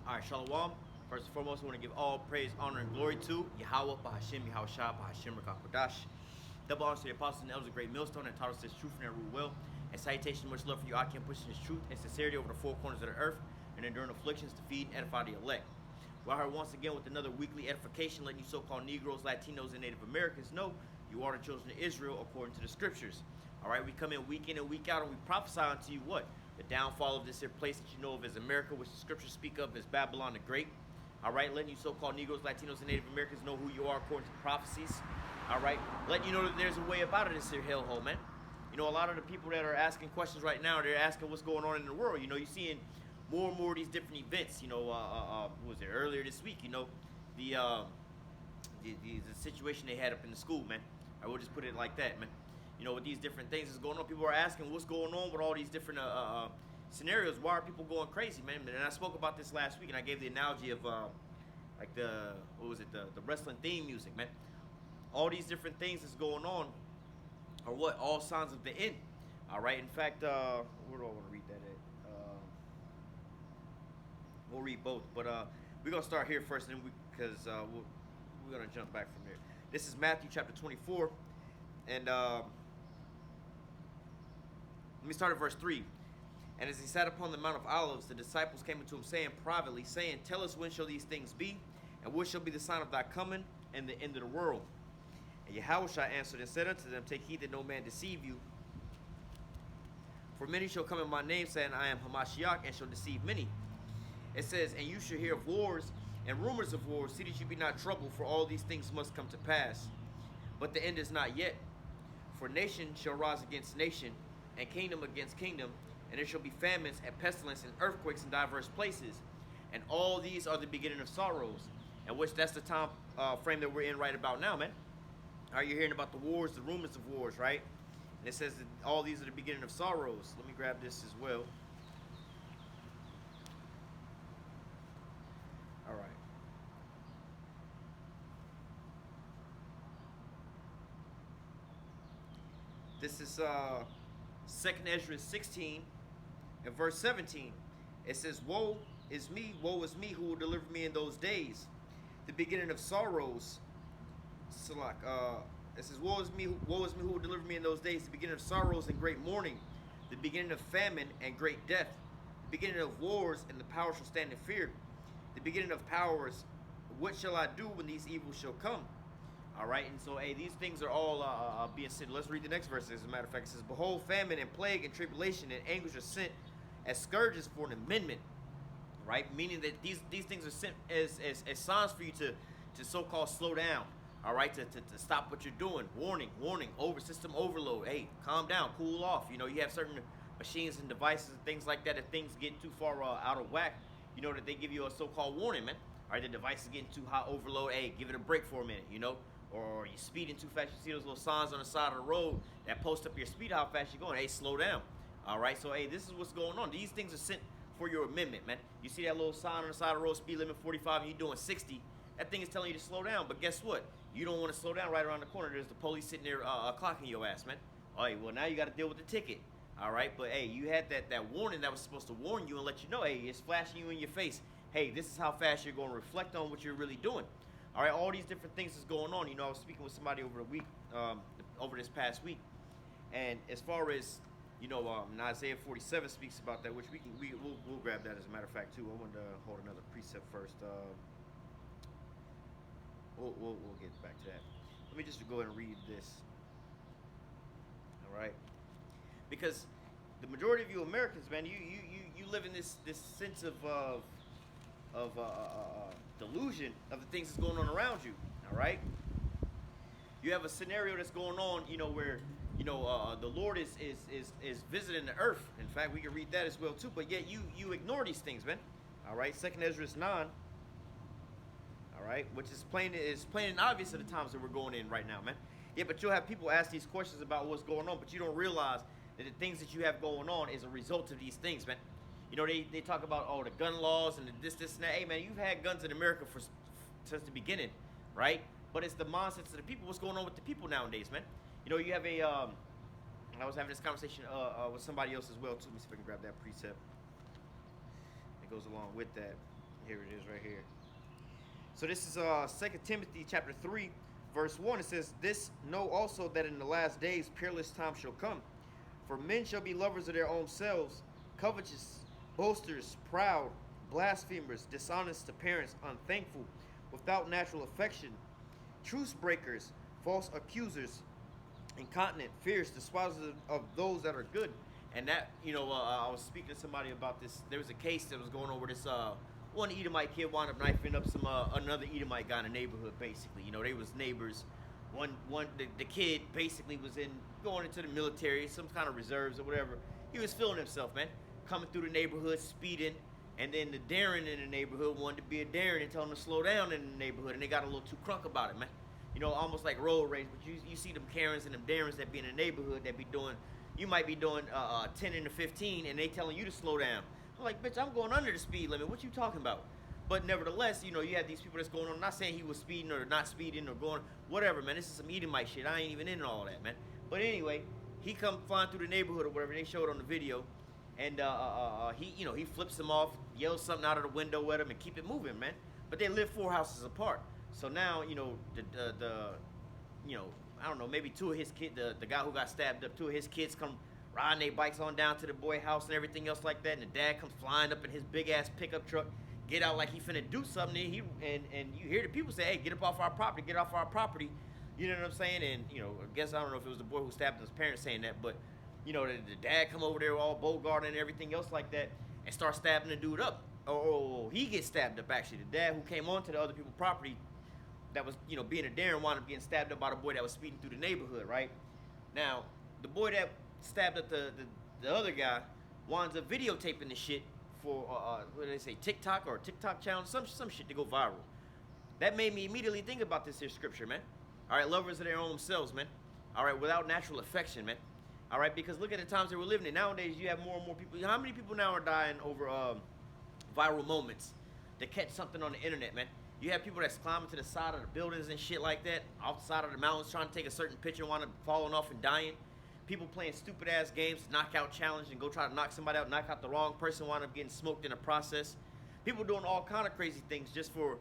All right, Shalom. First and foremost, I want to give all praise, honor, and glory to Yahweh, Bahashim, Yahushua, Bahashim, Rakakodash. Double honors to the apostles and elders of Great Millstone and taught us this truth and their rule well. And salutation, much love for you, Akim, pushing this truth and sincerity over the four corners of the earth and enduring afflictions to feed and edify the elect. We're here once again with another weekly edification, letting you so-called Negroes, Latinos, and Native Americans know you are the children of Israel according to the scriptures. All right, we come in and week out, and we prophesy unto you what? The downfall of this here place that you know of as America, which the scriptures speak of as Babylon the Great. All right, letting you so-called Negroes, Latinos, and Native Americans know who you are according to the prophecies. All right, letting you know that there's a way about it, this here hellhole, man. You know, a lot of the people that are asking questions right now, they're asking what's going on in the world. You know, you're seeing more and more of these different events. You know, what was it, earlier this week, you know, the situation they had up in the school, man. I will just put it like that, man. You know, with these different things that's going on, people are asking what's going on with all these different scenarios. Why are people going crazy, man? And I spoke about this last week, and I gave the analogy of like the wrestling theme music, man. All these different things that's going on are what? All signs of the end. All right. In fact, where do I want to read that at? We'll read both, but we're gonna start here first, and because we're gonna jump back from there. This is Matthew chapter 24, and let me start at verse 3. And as he sat upon the Mount of Olives, the disciples came unto him, saying privately, saying, Tell us, when shall these things be? And what shall be the sign of thy coming and the end of the world? And Yahushua answered and said unto them, Take heed that no man deceive you. For many shall come in my name, saying, I am Hamashiach, and shall deceive many. It says, And you shall hear of wars and rumors of wars. See that you be not troubled, for all these things must come to pass. But the end is not yet. For nation shall rise against nation, and kingdom against kingdom, and there shall be famines and pestilence and earthquakes in diverse places. And all these are the beginning of sorrows. And which that's the time frame that we're in right about now, man. Are you hearing about the wars, the rumors of wars, right? And it says that all these are the beginning of sorrows. Let me grab this as well. All right. This is 2nd Ezra 16 and verse 17. It says, woe is me, who will deliver me in those days? The beginning of sorrows. It says, woe is me, who will deliver me in those days? The beginning of sorrows and great mourning. The beginning of famine and great death. The beginning of wars, and the power shall stand in fear. The beginning of powers, what shall I do when these evils shall come? All right, and so, hey, these things are all being sent. Let's read the next verse. As a matter of fact, it says, Behold, famine and plague and tribulation and anguish are sent as scourges for an amendment. Right, meaning that these things are sent as signs for you to so-called slow down. All right, to stop what you're doing. Warning, system overload. Hey, calm down, cool off. You know, you have certain machines and devices and things like that. If things get too far out of whack, you know that they give you a so-called warning, man. All right, the device is getting too high overload. Hey, give it a break for a minute, you know. Or you're speeding too fast. You see those little signs on the side of the road that post up your speed, how fast you're going. Hey, slow down. All right, so, hey, this is what's going on. These things are sent for your amendment, man. You see that little sign on the side of the road, speed limit 45, and you're doing 60. That thing is telling you to slow down. But guess what? You don't want to slow down right around the corner. There's the police sitting there clocking your ass, man. All right, well, now you got to deal with the ticket. All right, but, hey, you had that warning that was supposed to warn you and let you know, hey, it's flashing you in your face. Hey, this is how fast you're going to reflect on what you're really doing. All right, all these different things is going on. You know, I was speaking with somebody over the week, over this past week. And as far as, you know, Isaiah 47 speaks about that, which we'll grab that as a matter of fact too. I wanted to hold another precept first. We'll get back to that. Let me just go ahead and read this. All right, because the majority of you Americans, man, you live in this sense of delusion of the things that's going on around you. All right, you have a scenario that's going on, you know, where, you know, the Lord is visiting the earth. In fact, we can read that as well too. But yet you ignore these things, man. All right, 2nd Ezra 9. All right, which is plain and obvious at the times that we're going in right now, man. Yeah, but you'll have people ask these questions about what's going on, but you don't realize that the things that you have going on is a result of these things, man. You know, they talk about, oh, the gun laws and this and that. Hey, man, you've had guns in America since the beginning, right? But it's the mindsets of the people. What's going on with the people nowadays, man? You know, you have a, I was having this conversation with somebody else as well, too. Let me see if I can grab that precept. It goes along with that. Here it is right here. So this is 2 Timothy chapter 3, verse 1. It says, "This know also that in the last days peerless times shall come. For men shall be lovers of their own selves, covetous, boasters, proud, blasphemers, dishonest to parents, unthankful, without natural affection, truce breakers, false accusers, incontinent, fierce, despisers of those that are good." And that, I was speaking to somebody about this. There was a case that was going over this. One Edomite kid wound up knifing up some another Edomite guy in the neighborhood. Basically, they was neighbors. The kid basically was going into the military, some kind of reserves or whatever. He was feeling himself, man, coming through the neighborhood, speeding. And then the Darren in the neighborhood wanted to be a Darren and tell him to slow down in the neighborhood, and they got a little too crunk about it, man. Almost like road rage. But you see them Karens and them Darrens that be in the neighborhood that be doing. You might be doing 10 into 15, and they telling you to slow down. I'm like, bitch, I'm going under the speed limit. What you talking about? But nevertheless, you have these people that's going on. I'm not saying he was speeding or not speeding or going whatever, man. This is some Edomite shit. I ain't even in all that, man. But anyway, he come flying through the neighborhood or whatever. They showed on the video, and he flips him off, yells something out of the window at him, and keep it moving, man. But they live 4 houses apart. So now, I don't know, maybe 2 of his kids, the guy who got stabbed up, 2 of his kids come riding their bikes on down to the boy house and everything else like that, and the dad comes flying up in his big ass pickup truck, get out like he finna do something, and you hear the people say, "Hey, get up off our property, get off our property," you know what I'm saying? And I guess I don't know if it was the boy who stabbed his parents saying that, but the dad come over there all Bogart and everything else like that, and start stabbing the dude up. Or he gets stabbed up actually. The dad who came onto the other people's property that was, being a Darren wound up getting stabbed up by the boy that was speeding through the neighborhood, right? Now, the boy that stabbed up the other guy winds up videotaping the shit for, what do they say, TikTok or TikTok challenge, some shit to go viral. That made me immediately think about this here scripture, man. All right, lovers of their own selves, man. All right, without natural affection, man. All right, because look at the times that we're living in. Nowadays, you have more and more people. How many people now are dying over viral moments to catch something on the internet, man? You have people that's climbing to the side of the buildings and shit like that, off the side of the mountains, trying to take a certain picture, wind up falling off and dying. People playing stupid ass games, knockout challenge, and go try to knock somebody out, knock out the wrong person, wind up getting smoked in the process. People doing all kind of crazy things just for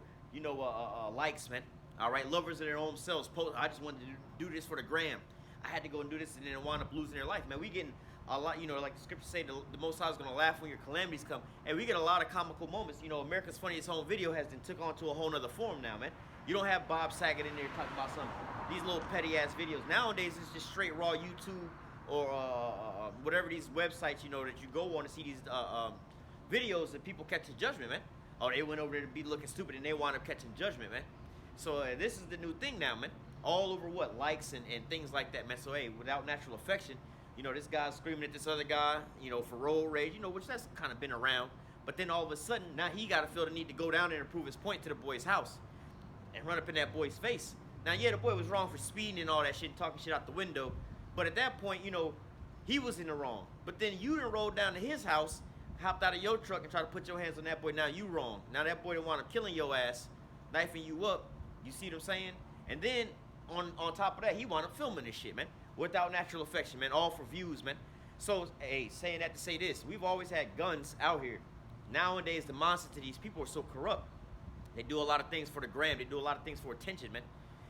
likes, man. All right, lovers of their own selves. I just wanted to do this for the gram. I had to go and do this, and then wind up losing their life, man. We getting a lot, like the scripture say, the Most High is gonna laugh when your calamities come, and we get a lot of comical moments. America's Funniest Home Video has been took on to a whole nother form now, man. You don't have Bob Saget in there talking about these little petty ass videos. Nowadays, it's just straight raw YouTube or whatever these websites that you go on to see these videos that people catch a judgment, man. Oh, they went over there to be looking stupid, and they wind up catching judgment, man. So this is the new thing now, man. All over what likes and things like that, man. So hey, without natural affection. This guy's screaming at this other guy, for road rage, which that's kind of been around. But then all of a sudden, now he got to feel the need to go down there and prove his point to the boy's house and run up in that boy's face. Now, yeah, the boy was wrong for speeding and all that shit and talking shit out the window. But at that point, he was in the wrong. But then you done rolled down to his house, hopped out of your truck and tried to put your hands on that boy. Now you wrong. Now that boy done wound up killing your ass, knifing you up. You see what I'm saying? And then on top of that, he wound up filming this shit, man. Without natural affection, man. All for views, man. So, hey, saying that to say this. We've always had guns out here. Nowadays, the mindset to these people are so corrupt. They do a lot of things for the gram. They do a lot of things for attention, man.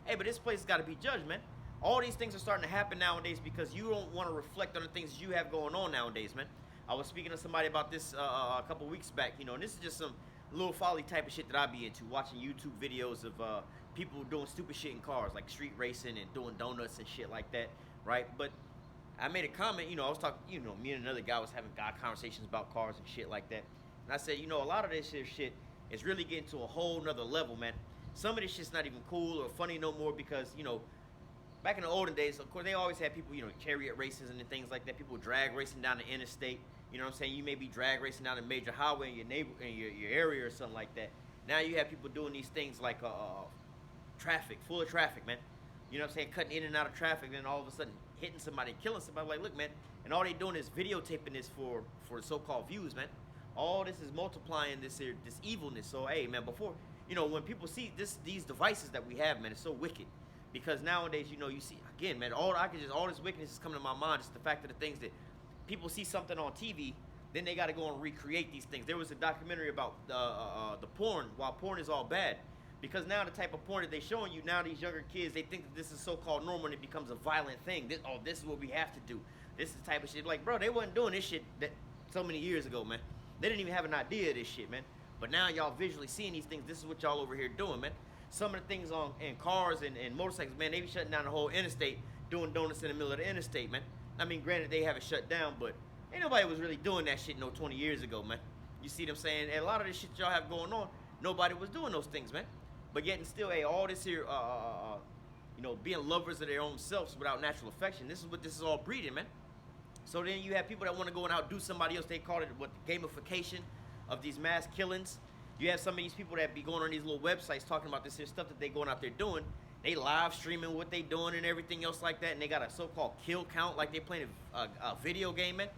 Hey, but this place has got to be judged, man. All these things are starting to happen nowadays because you don't want to reflect on the things you have going on nowadays, man. I was speaking to somebody about this a couple weeks back, and this is just some little folly type of shit that I be into, watching YouTube videos of people doing stupid shit in cars, like street racing and doing donuts and shit like that. Right, but I made a comment, I was talking, me and another guy was having God conversations about cars and shit like that. And I said, a lot of this shit is really getting to a whole nother level, man. Some of this shit's not even cool or funny no more because, back in the olden days, of course, they always had people, chariot races and things like that. People drag racing down the interstate. You know what I'm saying? You may be drag racing down a major highway in your area or something like that. Now you have people doing these things like traffic, full of traffic, man. You know what I'm saying? Cutting in and out of traffic, then all of a sudden hitting somebody, killing somebody. Like, look, man. And all they doing is videotaping this for so-called views, man. All this is multiplying this evilness. So, hey, man, before, when people see these devices that we have, man, it's so wicked. Because nowadays, you see, again, man, all this wickedness is coming to my mind. Just the fact of the things that people see something on TV, Then they got to go and recreate these things. There was a documentary about the porn, while porn is all bad. Because now the type of porn that they're showing you, now these younger kids, they think that this is so-called normal and it becomes a violent thing. This is what we have to do. This is the type of shit. Like, bro, they wasn't doing this shit that so many years ago, man. They didn't even have an idea of this shit, man. But now y'all visually seeing these things. This is what y'all over here doing, man. Some of the things in cars and motorcycles, man, they be shutting down the whole interstate, doing donuts in the middle of the interstate, man. I mean, granted, they have it shut down, but ain't nobody was really doing that shit 20 years ago, man. You see what I'm saying? And a lot of this shit y'all have going on, nobody was doing those things, man. But yet and still, hey, all this here, being lovers of their own selves without natural affection, this is what this is all breeding, man. So then you have people that want to go and outdo somebody else. They call it what, the gamification of these mass killings. You have some of these people that be going on these little websites talking about this here stuff that they going out there doing. They live streaming what they doing and everything else like that, and they got a so-called kill count like they playing a video game, man.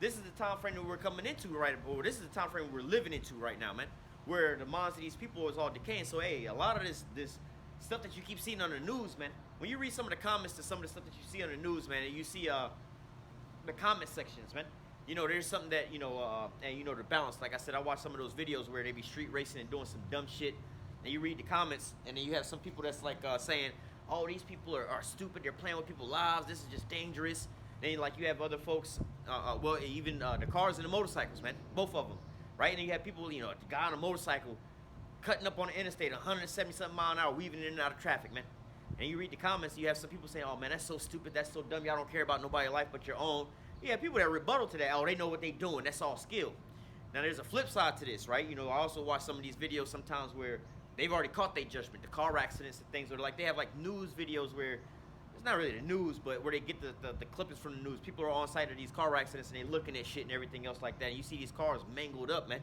This is the time frame that we're coming into right now, or this is the time frame we're living into right now, man, where the minds of these people is all decaying. So, hey, a lot of this stuff that you keep seeing on the news, man, when you read some of the comments to some of the stuff that you see on the news, man, and you see the comment sections, man, there's something that, and the balance. Like I said, I watch some of those videos where they be street racing and doing some dumb shit, and you read the comments, and then you have some people that's like saying, oh, these people are stupid, they're playing with people's lives, this is just dangerous. Then like you have other folks, even the cars and the motorcycles, man, both of them, right? And then you have people, the guy on a motorcycle cutting up on the interstate 170-something mile an hour, weaving in and out of traffic, man. And you read the comments, you have some people saying, oh, man, that's so stupid, that's so dumb, y'all don't care about nobody's life but your own. Yeah, people that rebuttal to that, oh, they know what they doing, that's all skill. Now, there's a flip side to this, right? I also watch some of these videos sometimes where they've already caught their judgment, the car accidents and things, or like they have like news videos where it's not really the news, but where they get the clippings from the news. People are on site of these car accidents and they're looking at shit and everything else like that. And you see these cars mangled up, man.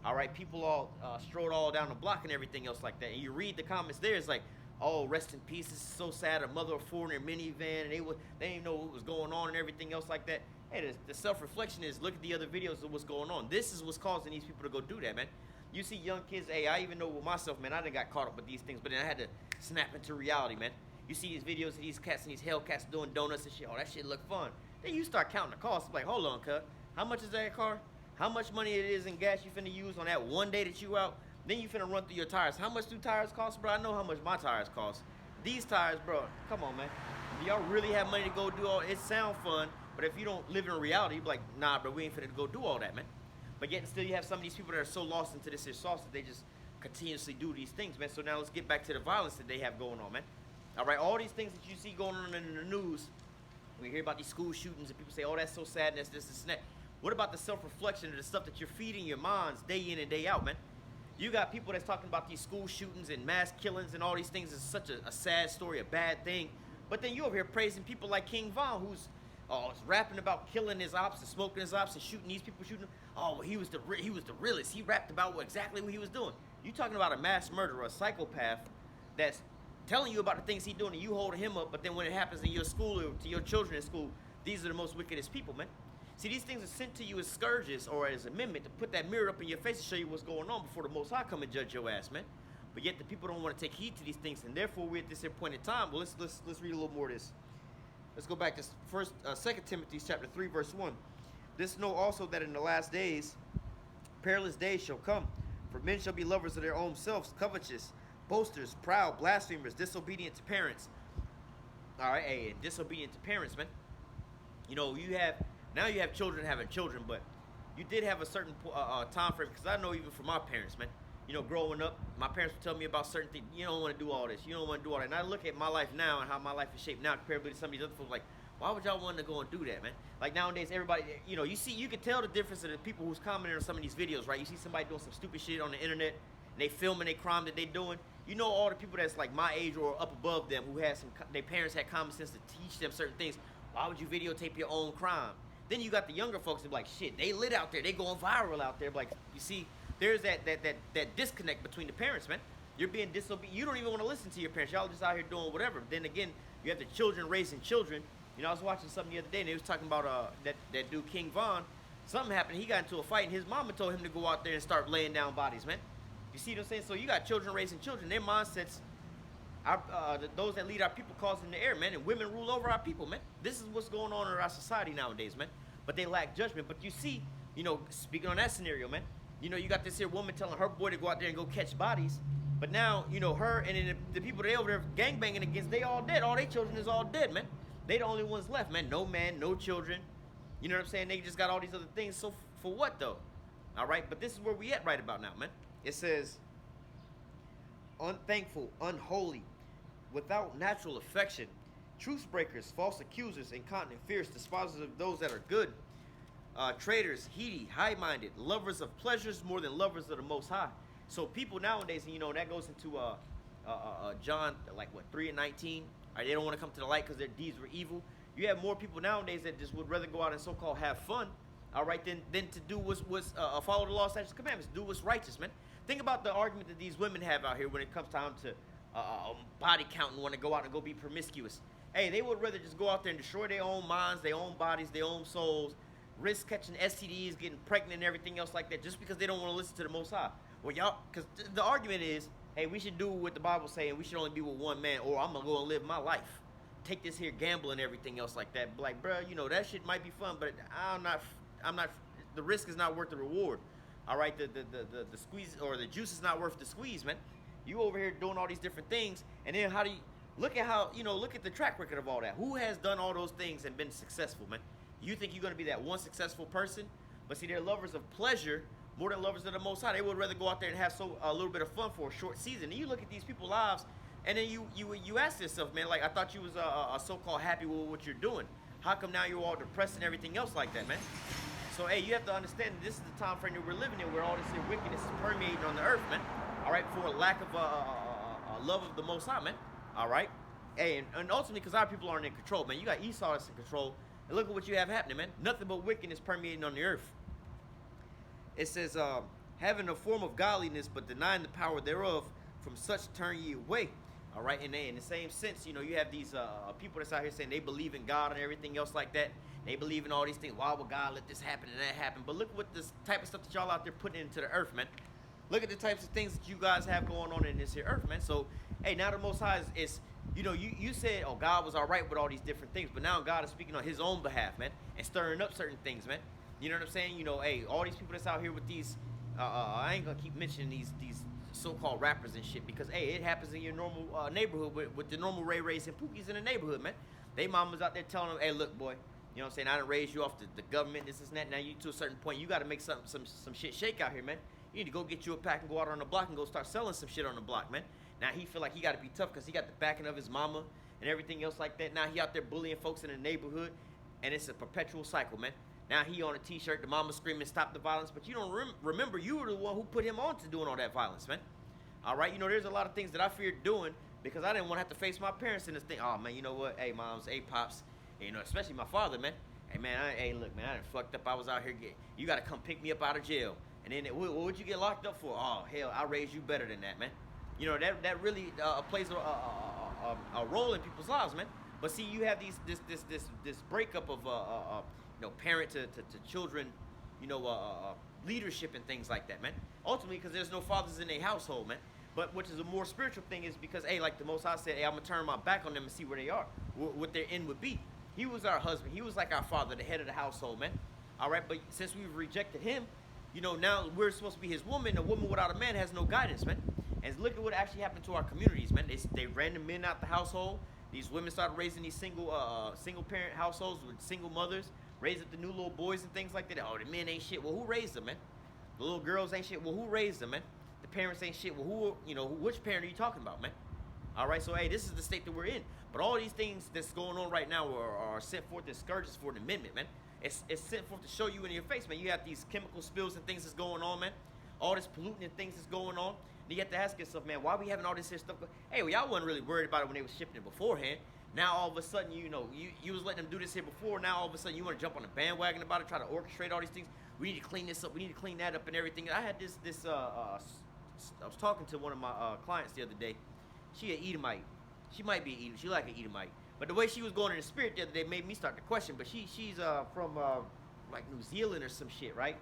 All right, people all strode all down the block and everything else like that. And you read the comments there, it's like, oh, rest in peace, this is so sad, a mother of four in their minivan, and they didn't know what was going on and everything else like that. Hey, the self-reflection is, look at the other videos of what's going on. This is what's causing these people to go do that, man. You see young kids, hey, I even know with myself, man, I done got caught up with these things, but then I had to snap into reality, man. You see these videos of these cats and these Hellcats doing donuts and shit. Oh, that shit look fun. Then you start counting the costs. Like, hold on, cuz. How much is that car? How much money it is in gas you finna use on that one day that you out? Then you finna run through your tires. How much do tires cost, bro? I know how much my tires cost. These tires, bro, come on, man. Do y'all really have money to go do all it? Sound fun, but if you don't live in reality, you be like, nah, bro, we ain't finna go do all that, man. But yet still you have some of these people that are so lost into this here sauce that they just continuously do these things, man. So now let's get back to the violence that they have going on, man. All right, all these things that you see going on in the news, we hear about these school shootings and people say, oh, that's so sad, and that's this and that. What about the self-reflection of the stuff that you're feeding your minds day in and day out, man? You got people that's talking about these school shootings and mass killings and all these things is such a sad story, a bad thing. But then you over here praising people like King Von, who's rapping about killing his ops and smoking his ops and shooting these people, shooting them. Oh, well, he was the realest. He rapped about exactly what he was doing. You talking about a mass murderer, a psychopath that's telling you about the things he's doing and you holding him up, but then when it happens in your school or to your children in school, these are the most wickedest people, man. See, these things are sent to you as scourges or as amendment to put that mirror up in your face to show you what's going on before the Most High come and judge your ass, man. But yet the people don't want to take heed to these things, and therefore we're at this point in time. Well, let's read a little more of this. Let's go back to 2 Timothy chapter 3, verse 1. This know also that in the last days, perilous days shall come, for men shall be lovers of their own selves, covetous, boasters, proud, blasphemers, disobedient to parents. All right, hey, disobedient to parents, man. Now you have children having children, but you did have a certain time frame, because I know even for my parents, man, growing up, my parents would tell me about certain things. You don't want to do all this. You don't want to do all that. And I look at my life now and how my life is shaped now compared to some of these other folks, like, why would y'all want to go and do that, man? Like nowadays, everybody, you can tell the difference of the people who's commenting on some of these videos, right? You see somebody doing some stupid shit on the internet, and they filming their crime that they doing. You know all the people that's like my age or up above them who had their parents had common sense to teach them certain things. Why would you videotape your own crime? Then you got the younger folks that be like, shit, they lit out there, they going viral out there. Like, you see, there's that disconnect between the parents, man. You're being disobedient. You don't even want to listen to your parents. Y'all just out here doing whatever. Then again, you have the children raising children. I was watching something the other day, and they was talking about that dude King Von. Something happened. He got into a fight, and his mama told him to go out there and start laying down bodies, man. You see what I'm saying? So you got children raising children. Their mindsets, those that lead our people causing the air, man. And women rule over our people, man. This is what's going on in our society nowadays, man. But they lack judgment. But you see, speaking on that scenario, man. You got this here woman telling her boy to go out there and go catch bodies. But now, her and then the people they over there gangbanging against, they all dead. All their children is all dead, man. They the only ones left, man. No man, no children. You know what I'm saying? They just got all these other things. So for what, though? All right? But this is where we at right about now, man. It says, unthankful, unholy, without natural affection, truce breakers, false accusers, incontinent, fierce, despisers of those that are good, traitors, heady, high-minded, lovers of pleasures more than lovers of the Most High. So people nowadays, that goes into John, 3:19. They don't want to come to the light because their deeds were evil. You have more people nowadays that just would rather go out and so-called have fun, all right, than to do what's follow the law, statutes, commandments, do what's righteous, man. Think about the argument that these women have out here when it comes time to body count and want to go out and go be promiscuous. Hey, they would rather just go out there and destroy their own minds, their own bodies, their own souls, risk catching STDs, getting pregnant and everything else like that, just because they don't want to listen to the Most High. Well, y'all, because the argument is, hey, we should do what the Bible says, and we should only be with one man, or I'm going to go and live my life. Take this here gamble and everything else like that. Like, bro, that shit might be fun, but I'm not, the risk is not worth the reward. All right, the squeeze, or the juice is not worth the squeeze, man. You over here doing all these different things, and then how do you, look at the track record of all that. Who has done all those things and been successful, man? You think you're going to be that one successful person? But see, they're lovers of pleasure more than lovers of the Most High. They would rather go out there and have a little bit of fun for a short season. And you look at these people's lives, and then you ask yourself, man, like, I thought you was so-called happy with what you're doing. How come now you're all depressed and everything else like that, man? So, hey, you have to understand this is the time frame that we're living in, where all this wickedness is permeating on the earth, man. All right, for a lack of love of the Most High, man. All right? Hey, and ultimately, because our people aren't in control, man. You got Esau that's in control, and look at what you have happening, man. Nothing but wickedness permeating on the earth. It says, having a form of godliness, but denying the power thereof, from such turn ye away. All right, and in the same sense, you have these people that's out here saying they believe in God and everything else like that. They believe in all these things. Why would God let this happen and that happen? But look what this type of stuff that y'all out there putting into the earth, man. Look at the types of things that you guys have going on in this here earth, man. So, hey, now the Most High is you said, oh, God was all right with all these different things, but now God is speaking on his own behalf, man, and stirring up certain things, man. You know what I'm saying? Hey, all these people that's out here with these, I ain't gonna keep mentioning these so-called rappers and shit, because, hey, it happens in your normal neighborhood with the normal Ray Rays and Pookies in the neighborhood, man. They mamas out there telling them, hey, look, boy, you know what I'm saying, I done raised you off the government, this and that. Now you to a certain point, you got to make some shit shake out here, man. You need to go get you a pack and go out on the block and go start selling some shit on the block, man. Now he feel like he got to be tough because he got the backing of his mama and everything else like that. Now he out there bullying folks in the neighborhood, and it's a perpetual cycle, man. Now he on a t-shirt, the mama screaming, stop the violence, but you don't remember you were the one who put him on to doing all that violence, man. All right, there's a lot of things that I feared doing because I didn't want to have to face my parents in this thing. Oh, man, you know what? Hey, moms, hey, pops, especially my father, man. Hey, man, look, man, I done fucked up. I was out here you got to come pick me up out of jail. And then what would you get locked up for? Oh, hell, I raised you better than that, man. That really plays a role in people's lives, man. But see, you have this breakup of parent to children, leadership and things like that, man. Ultimately, because there's no fathers in their household, man. But which is a more spiritual thing is because, hey, like the Most High said, hey, I'm going to turn my back on them and see where they are, what their end would be. He was our husband. He was like our father, the head of the household, man. All right, but since we've rejected him, now we're supposed to be his woman. A woman without a man has no guidance, man. And look at what actually happened to our communities, man. They ran the men out the household. These women started raising these single parent households with single mothers, raising up the new little boys and things like that. Oh, the men ain't shit. Well, who raised them, man? The little girls ain't shit. Well, who raised them, man? The parents ain't shit. Well, which parent are you talking about, man? All right, so, hey, this is the state that we're in. But all these things that's going on right now are sent forth as scourges for an amendment, man. It's sent forth to show you in your face, man. You have these chemical spills and things that's going on, man. All this polluting and things that's going on. And you have to ask yourself, man, why we having all this here stuff? Hey, well, y'all wasn't really worried about it when they was shipping it beforehand. Now, all of a sudden, you was letting them do this here before. Now, all of a sudden, you want to jump on the bandwagon about it, try to orchestrate all these things. We need to clean this up. We need to clean that up and everything. I had I was talking to one of my clients the other day. She an Edomite. She might be Edom. She like an Edomite. But the way she was going in the spirit the other day made me start to question. But she's from like New Zealand or some shit, right?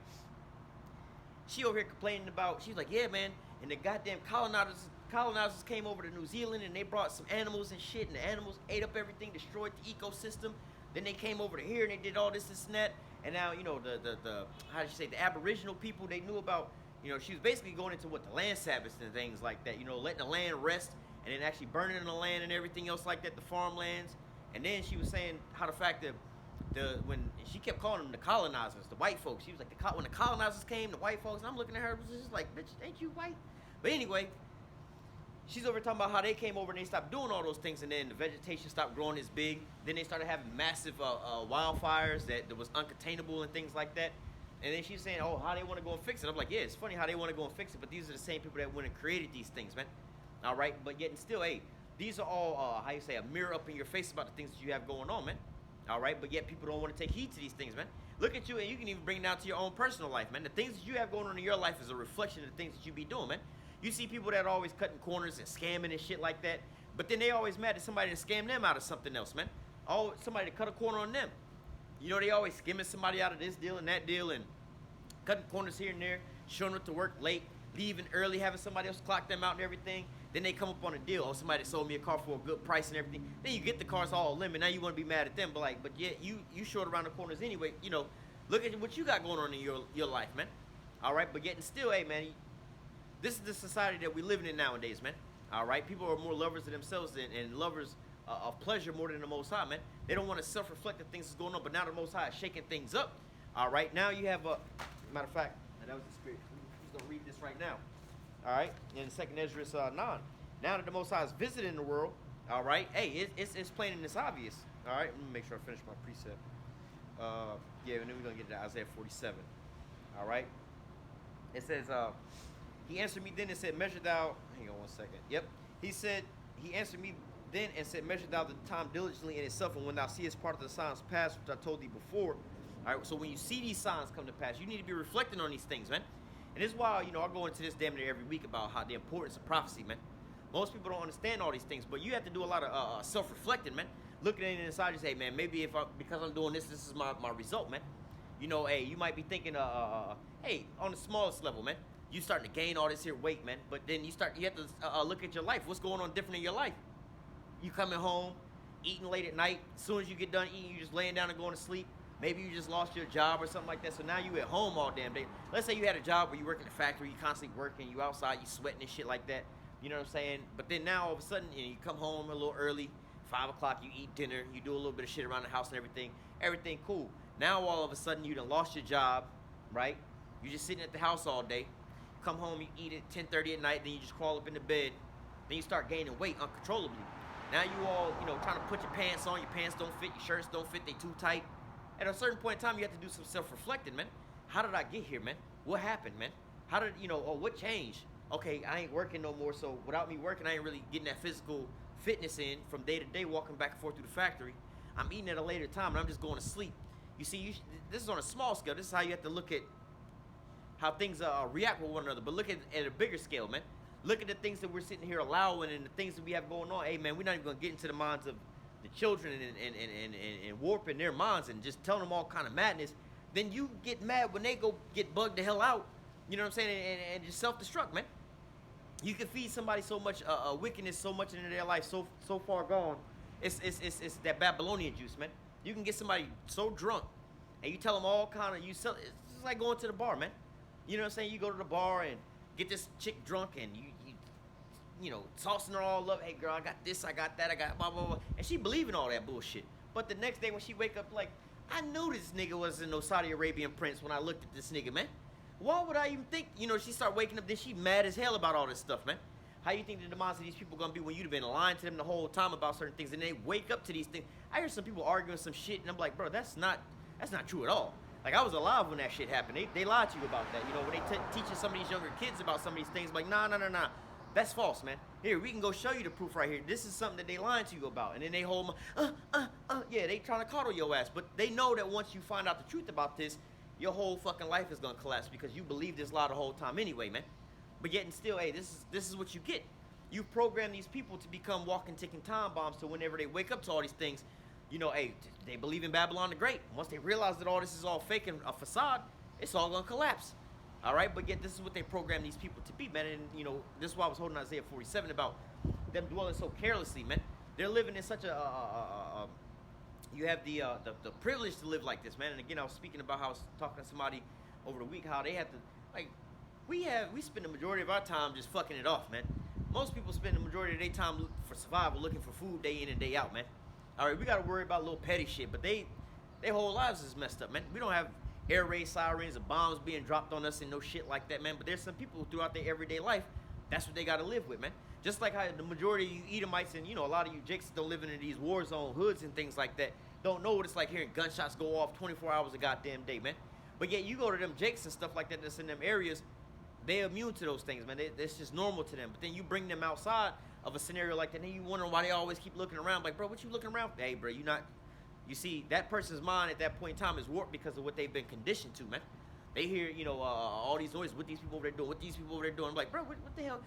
She over here complaining about, she's like, yeah, man, and the goddamn colonizers came over to New Zealand and they brought some animals and shit, and the animals ate up everything, destroyed the ecosystem. Then they came over to here and they did all this and that. And now, you know, the how did you say, the Aboriginal people, they knew about, you know, she was basically going into what, the land Sabbaths and things like that, you know, letting the land rest and then actually burning the land and everything else like that, the farmlands. And then she was saying how the fact that when she kept calling them the colonizers, the white folks, she was like, when the colonizers came, the white folks, and I'm looking at her, just like, bitch, ain't you white? But anyway, she's over talking about how they came over and they stopped doing all those things, and then the vegetation stopped growing as big. Then they started having massive wildfires that was uncontainable and things like that. And then she's saying, oh, how they want to go and fix it. I'm like, yeah, it's funny how they want to go and fix it, but these are the same people that went and created these things, man. All right, but yet and still, hey, these are all, how you say, a mirror up in your face about the things that you have going on, man. All right, but yet people don't want to take heed to these things, man. Look at you, and you can even bring it down to your own personal life, man. The things that you have going on in your life is a reflection of the things that you be doing, man. You see people that are always cutting corners and scamming and shit like that, but then they always mad at somebody to scam them out of something else, man. Oh, somebody to cut a corner on them. You know, they always skimming somebody out of this deal and that deal and cutting corners here and there, showing up to work late, leaving early, having somebody else clock them out and everything. Then they come up on a deal. Oh, somebody sold me a car for a good price and everything. Then you get the cars all limit. Now you want to be mad at them, but yet you short around the corners anyway. You know, look at what you got going on in your life, man. All right, but yet and still, hey, man, this is the society that we're living in nowadays, man. All right, people are more lovers of themselves and lovers of pleasure more than the Most High, man. They don't want to self-reflect the things that's going on, but now the Most High is shaking things up. All right, now you have a matter of fact, that was the spirit. Who's gonna read this right now? All right, in 2nd Ezra 9. Now that the Most High is visiting the world, all right, hey, it's plain and it's obvious. All right, let me make sure I finish my precept. Yeah, and then we're gonna get to Isaiah 47. All right, it says, he answered me then and said, measure thou. Hang on one second. Yep, he answered me then and said, measure thou the time diligently in itself, and when thou seest part of the signs pass, which I told thee before. All right, so when you see these signs come to pass, you need to be reflecting on these things, man. And this is why, you know, I go into this damn near every week about how the importance of prophecy, man. Most people don't understand all these things, but you have to do a lot of self-reflecting, man. Looking at it inside, you say, man, maybe because I'm doing this, this is my result, man. You know, hey, you might be thinking, hey, on the smallest level, man, you starting to gain all this here weight, man. But then you have to look at your life. What's going on different in your life? You coming home, eating late at night. As soon as you get done eating, you just laying down and going to sleep. Maybe you just lost your job or something like that, so now you at home all damn day. Let's say you had a job where you work in the factory, you constantly working, you outside, you sweating and shit like that. You know what I'm saying? But then now all of a sudden, you know, you come home a little early, 5 o'clock, you eat dinner, you do a little bit of shit around the house and everything cool. Now all of a sudden you done lost your job, right? You're just sitting at the house all day. Come home, you eat at 10:30 at night, then you just crawl up in the bed. Then you start gaining weight uncontrollably. Now you all, you know, trying to put your pants on, your pants don't fit, your shirts don't fit, they too tight. At a certain point in time, you have to do some self-reflecting, man. How did I get here, man? What happened, man? How did, you know, what changed? Okay, I ain't working no more, so without me working, I ain't really getting that physical fitness in from day to day, walking back and forth through the factory. I'm eating at a later time, and I'm just going to sleep. You see, this is on a small scale. This is how you have to look at how things react with one another. But look at a bigger scale, man. Look at the things that we're sitting here allowing and the things that we have going on. Hey, man, we're not even going to get into the minds of the children and warping their minds and just telling them all kind of madness. Then you get mad when they go get bugged the hell out. You know what I'm saying? And just self-destruct, man. You can feed somebody so much wickedness, so much into their life, so far gone. It's that Babylonian juice, man. You can get somebody so drunk, and you tell them all kind of, it's just like going to the bar, man. You know what I'm saying? You go to the bar and get this chick drunk, and you know, tossing her all up. Hey, girl, I got this, I got that, I got blah, blah, blah. And she believing all that bullshit. But the next day when she wake up, like, I knew this nigga wasn't no Saudi Arabian prince when I looked at this nigga, man. Why would I even think, you know, she start waking up, then she mad as hell about all this stuff, man. How you think the demands of these people gonna be when you've been lying to them the whole time about certain things, and they wake up to these things? I hear some people arguing some shit, and I'm like, bro, that's not true at all. Like, I was alive when that shit happened. They lied to you about that. You know, when they teaching some of these younger kids about some of these things, like, nah. That's false, man. Here, we can go show you the proof right here. This is something that they lying to you about. And then they hold yeah, they trying to coddle your ass. But they know that once you find out the truth about this, your whole fucking life is gonna collapse because you believe this lie the whole time anyway, man. But yet and still, hey, this is what you get. You program these people to become walking, ticking time bombs, so whenever they wake up to all these things, you know, hey, they believe in Babylon the Great. Once they realize that all this is all fake and a facade, it's all gonna collapse. All right, but yet this is what they program these people to be, man. And, you know, this is why I was holding Isaiah 47 about them dwelling so carelessly, man. They're living in such a you have the privilege to live like this, man. And again, I was speaking about how I was talking to somebody over the week, how they had to, like, we spend the majority of our time just fucking it off, man. Most people spend the majority of their time for survival, looking for food day in and day out, man. All right, we got to worry about little petty shit, but their whole lives is messed up, man. We don't have air raid sirens or bombs being dropped on us and no shit like that, man. But there's some people throughout their everyday life, that's what they got to live with, man. Just like how the majority of you Edomites and, a lot of you Jakes don't live in these war zone hoods and things like that, don't know what it's like hearing gunshots go off 24 hours a goddamn day, man. But yet you go to them Jakes and stuff like that that's in them areas, they're immune to those things, man. It's just normal to them. But then you bring them outside of a scenario like that, and then you wonder why they always keep looking around. Like, bro, what you looking around for? Hey, bro, you see, that person's mind at that point in time is warped because of what they've been conditioned to, man. They hear, all these noises, what these people over there doing, what these people over there doing. I'm like, bro, what the hell?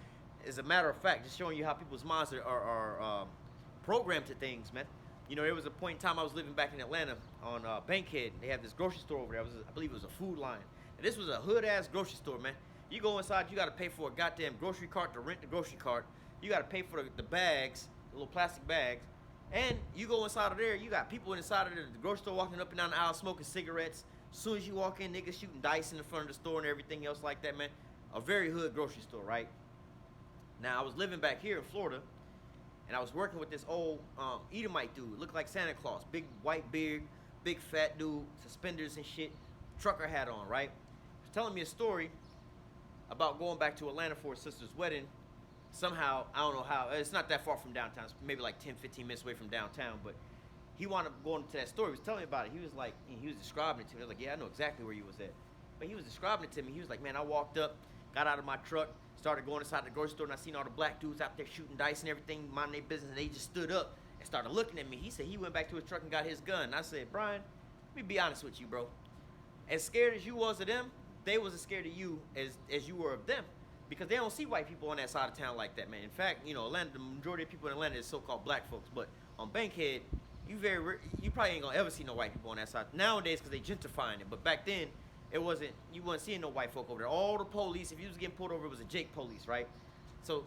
As a matter of fact, just showing you how people's minds are programmed to things, man. There was a point in time I was living back in Atlanta on Bankhead. They had this grocery store over there. I believe it was a Food Lion. And this was a hood-ass grocery store, man. You go inside, you got to pay for a goddamn grocery cart to rent the grocery cart. You got to pay for the bags, the little plastic bags. And you go inside of there, you got people inside of the grocery store walking up and down the aisle smoking cigarettes. As soon as you walk in, niggas shooting dice in the front of the store and everything else like that, man. A very hood grocery store, right? Now, I was living back here in Florida, and I was working with this old Edomite dude. Looked like Santa Claus. Big white beard, big fat dude, suspenders and shit, trucker hat on, right? He was telling me a story about going back to Atlanta for his sister's wedding. Somehow, I don't know how, it's not that far from downtown. It's maybe like 10, 15 minutes away from downtown, but he wound up going to that store. He was telling me about it. He was like, he was describing it to me. I was like, yeah, I know exactly where you was at. But he was describing it to me. He was like, man, I walked up, got out of my truck, started going inside the grocery store, and I seen all the black dudes out there shooting dice and everything, minding their business, and they just stood up and started looking at me. He said he went back to his truck and got his gun. And I said, Brian, let me be honest with you, bro. As scared as you was of them, they was as scared of you as you were of them. Because they don't see white people on that side of town like that, man. In fact, Atlanta, the majority of people in Atlanta is so-called black folks. But on Bankhead, you probably ain't gonna ever see no white people on that side nowadays because they gentrifying it. But back then, you wasn't seeing no white folk over there. All the police, if you was getting pulled over, it was a Jake police, right? So,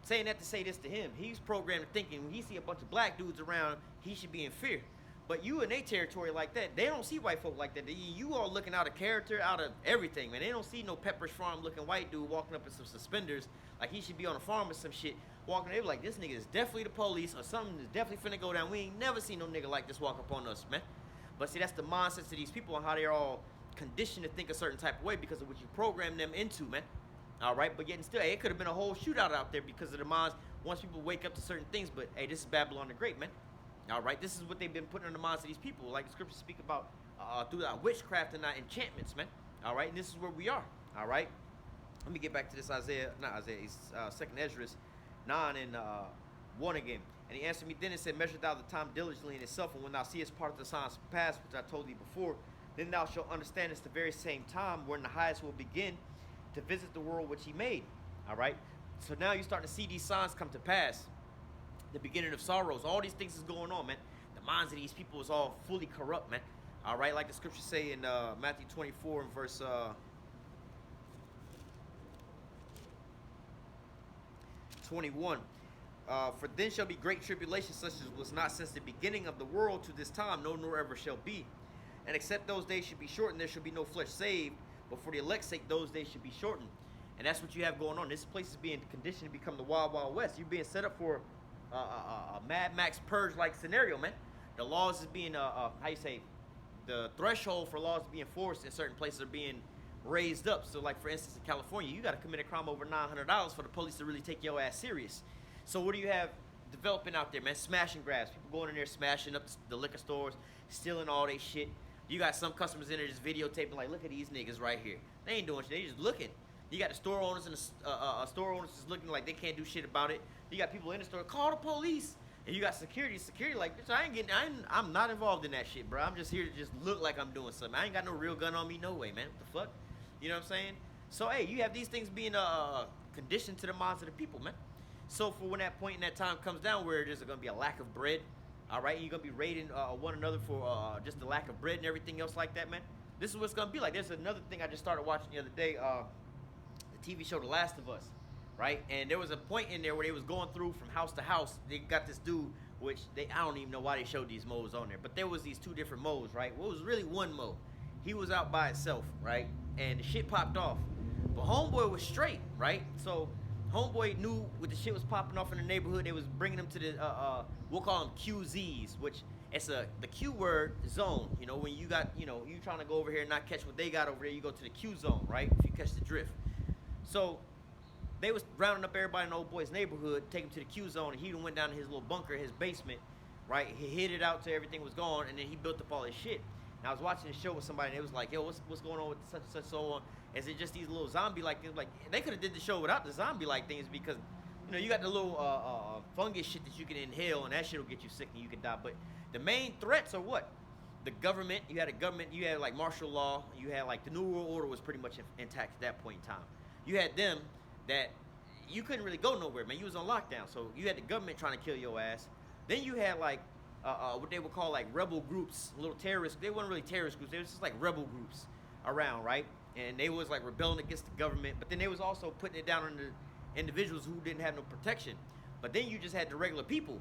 saying that to say this to him, he's programmed to thinking when he see a bunch of black dudes around, he should be in fear. But you in their territory like that, they don't see white folk like that. You all looking out of character, out of everything, man. They don't see no Pepperidge Farm looking white dude walking up in some suspenders like he should be on a farm or some shit. Walking, they be like, this nigga is definitely the police or something is definitely finna go down. We ain't never seen no nigga like this walk up on us, man. But see, that's the mindset of these people and how they're all conditioned to think a certain type of way because of what you program them into, man. All right, but yet and still, hey, it could have been a whole shootout out there because of the minds once people wake up to certain things. But hey, this is Babylon the Great, man. All right, this is what they've been putting in the minds of these people, like the scriptures speak about through our witchcraft and our enchantments, man. All right, and this is where we are. All right, let me get back to this Second Esdras 9 and 1 again. And he answered me then and said, measure thou the time diligently in itself, and when thou seest part of the signs pass, which I told thee before, then thou shalt understand it's the very same time when the highest will begin to visit the world which he made. All right, so now you're starting to see these signs come to pass. The beginning of sorrows, all these things is going on, man. The minds of these people is all fully corrupt, man. All right, like the scriptures say in Matthew 24 and verse 21. For then shall be great tribulation, such as was not since the beginning of the world to this time, no nor ever shall be. And except those days should be shortened, there shall be no flesh saved. But for the elect's sake, those days should be shortened. And that's what you have going on. This place is being conditioned to become the Wild Wild West. You're being set up for a Mad Max Purge-like scenario, man. The laws is being, the threshold for laws to be enforced in certain places are being raised up. So, like, for instance, in California, you got to commit a crime over $900 for the police to really take your ass serious. So what do you have developing out there, man? Smash and grabs. People going in there smashing up the liquor stores, stealing all their shit. You got some customers in there just videotaping, like, look at these niggas right here. They ain't doing shit. They just looking. You got the store owners and the store owners just looking like they can't do shit about it. You got people in the store, call the police. And you got security like, bitch, I'm not involved in that shit, bro. I'm just here to just look like I'm doing something. I ain't got no real gun on me, no way, man. What the fuck? You know what I'm saying? So, hey, you have these things being conditioned to the minds of the people, man. So for when that point in that time comes down where there's going to be a lack of bread, all right, you're going to be raiding one another for just the lack of bread and everything else like that, man. This is what it's going to be like. There's another thing I just started watching the other day, the TV show The Last of Us. Right, and there was a point in there where they was going through from house to house. They got this dude which I don't even know why they showed these modes on there, but there was these two different modes, right? Well, it was really one mode. He was out by himself, right? And the shit popped off. But homeboy was straight, right? So homeboy knew when the shit was popping off in the neighborhood, they was bringing them to the we'll call them QZs, which it's the Q word zone. You know, when you got, you know, you trying to go over here and not catch what they got over there, you go to the Q zone, right? If you catch the drift. So they was rounding up everybody in the old boy's neighborhood, take him to the Q zone, and he went down to his little bunker, his basement, right? He hid it out till everything was gone, and then he built up all his shit. And I was watching the show with somebody, and it was like, yo, what's going on with such and such, so on? Is it just these little zombie-like things? Like, they could have did the show without the zombie-like things because, you know, you got the little fungus shit that you can inhale, and that shit will get you sick and you can die. But the main threats are what? The government. You had a government. You had, like, martial law. You had, like, the New World Order was pretty much intact at that point in time. You had them that you couldn't really go nowhere, man. You was on lockdown. So you had the government trying to kill your ass. Then you had, like, what they would call, like, rebel groups, little terrorists. They weren't really terrorist groups. They was just, like, rebel groups around, right? And they was, like, rebelling against the government. But then they was also putting it down on the individuals who didn't have no protection. But then you just had the regular people.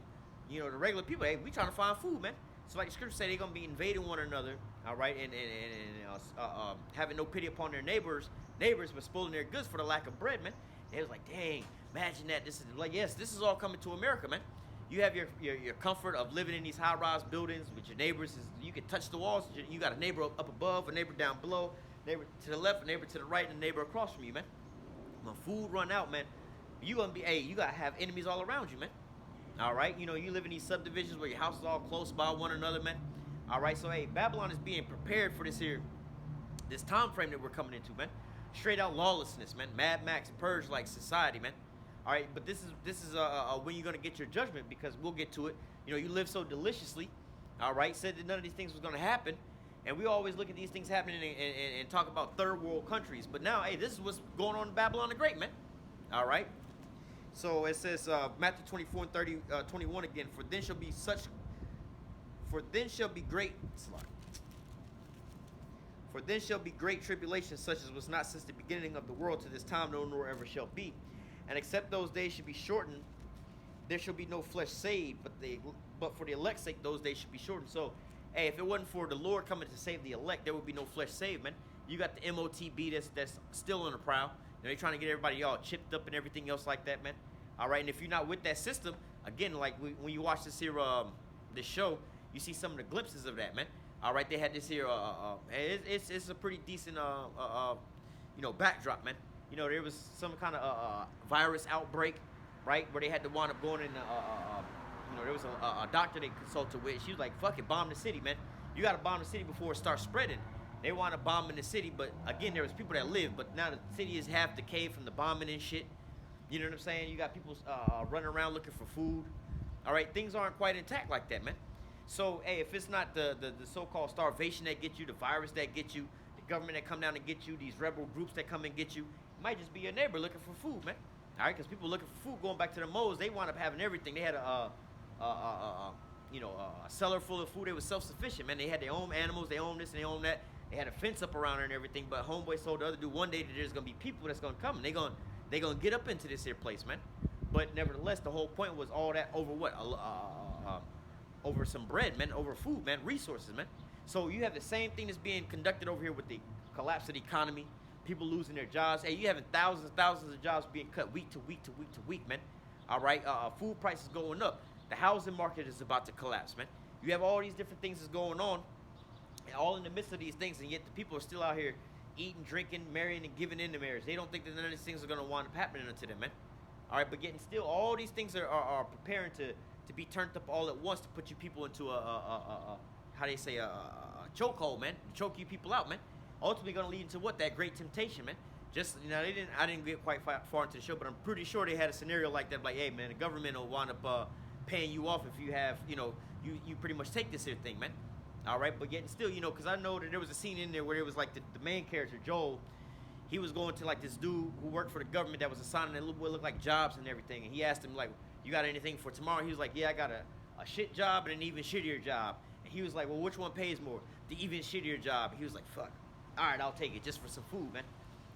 You know, the regular people, hey, we trying to find food, man. So like the scripture say, they're going to be invading one another, all right, and having no pity upon their neighbors, but spoiling their goods for the lack of bread, man. They was like, dang, imagine that. This is like, yes, this is all coming to America, man. You have your comfort of living in these high-rise buildings with your neighbors. You can touch the walls. You got a neighbor up above, a neighbor down below, neighbor to the left, a neighbor to the right, and a neighbor across from you, man. When food run out, man, you got to have enemies all around you, man. All right, you know, you live in these subdivisions where your house is all close by one another, man. All right, so hey, Babylon is being prepared for this time frame that we're coming into, man. Straight out lawlessness, man. Mad Max purge like society, man. All right, but this is when you're gonna get your judgment, because we'll get to it. You know, you live so deliciously. All right, said that none of these things was gonna happen, and we always look at these things happening and talk about third world countries. But now, hey, this is what's going on in Babylon the Great, man. All right. So it says Matthew 24 and 21 again. For then shall be great tribulation, such as was not since the beginning of the world to this time, no nor ever shall be. And except those days should be shortened, there shall be no flesh saved. But for the elect's sake, those days should be shortened. So, hey, if it wasn't for the Lord coming to save the elect, there would be no flesh saved, man. You got the MOTB that's still on the prowl. They're trying to get everybody all chipped up and everything else like that, man. All right, and if you're not with that system, again, like when you watch this here, this show, you see some of the glimpses of that, man. All right, they had this here. It's a pretty decent, you know, backdrop, man. You know, there was some kind of virus outbreak, right, where they had to wind up going in. You know, there was a doctor they consulted with. She was like, "Fuck it, bomb the city, man. You got to bomb the city before it starts spreading." They want to bomb in the city, but again, there was people that live. But now the city is half decayed from the bombing and shit. You know what I'm saying? You got people running around looking for food. All right, things aren't quite intact like that, man. So, hey, if it's not the so-called starvation that gets you, the virus that gets you, the government that come down and get you, these rebel groups that come and get you, it might just be your neighbor looking for food, man. All right, because people looking for food, going back to the modes, they wound up having everything. They had a cellar full of food. They were self-sufficient, man. They had their own animals, they own this and they own that. They had a fence up around her and everything, but homeboy told the other dude one day that there's gonna be people that's gonna come and they gonna get up into this here place, man. But nevertheless, the whole point was all that over what? Over some bread, man. Over food, man. Resources, man. So you have the same thing that's being conducted over here with the collapse of the economy, people losing their jobs. Hey, you having thousands of jobs being cut week to week to week to week, man. All right, food prices going up. The housing market is about to collapse, man. You have all these different things that's going on. And all in the midst of these things, and yet the people are still out here eating, drinking, marrying, and giving in to marriage. They don't think that none of these things are going to wind up happening to them, man. All right, but getting still, all these things are preparing to be turned up all at once to put you people into a chokehold, man. Choke you people out, man. Ultimately going to lead into what? That great temptation, man. Just, you know, I didn't get quite far into the show, but I'm pretty sure they had a scenario like that, like, hey, man, the government will wind up paying you off if you have, you know, you pretty much take this here thing, man. All right, but yet still, you know, because I know that there was a scene in there where it was like the main character, Joel, he was going to like this dude who worked for the government that was assigning that looked like jobs and everything. And he asked him, like, you got anything for tomorrow? He was like, yeah, I got a shit job and an even shittier job. And he was like, well, which one pays more? The even shittier job. He was like, fuck. All right, I'll take it just for some food, man.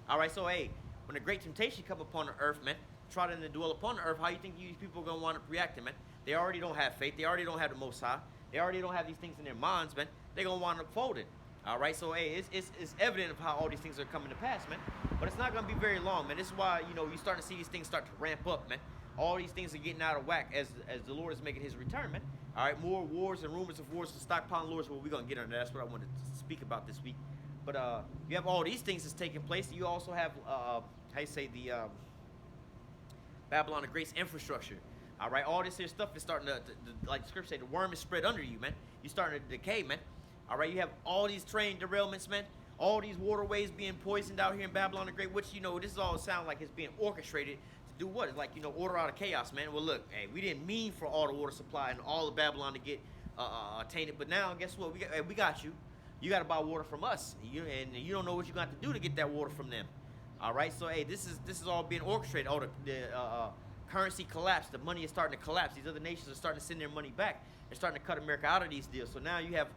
All right, so, hey, when the great temptation come upon the earth, man, trotting to dwell upon the earth, how you think these people are going to want to react to, man? They already don't have faith. They already don't have the Most High. They already don't have these things in their minds, man. They're going to wind up folding. All right, so hey, it's evident of how all these things are coming to pass, man. But it's not going to be very long, man. This is why, you know, you're starting to see these things start to ramp up, man. All these things are getting out of whack as the Lord is making his return, man. All right, more wars and rumors of wars and stockpiling wars. Well, we're going to get on that. That's what I wanted to speak about this week. But you have all these things that's taking place. You also have, how you say, the Babylon the Great's infrastructure. All right, all this here stuff is starting to like the scripture say, the worm is spread under you, man. You're starting to decay, man. All right, you have all these train derailments, man. All these waterways being poisoned out here in Babylon the Great, which, you know, this is all sound like it's being orchestrated to do what? Like, you know, order out of chaos, man. Well, look, hey, we didn't mean for all the water supply and all of Babylon to get tainted, but now, guess what? We got you. You got to buy water from us, and you don't know what you're going to have to do to get that water from them. All right, so, hey, this is all being orchestrated. Oh, the currency collapse. The money is starting to collapse. These other nations are starting to send their money back. They're starting to cut America out of these deals. So now you have,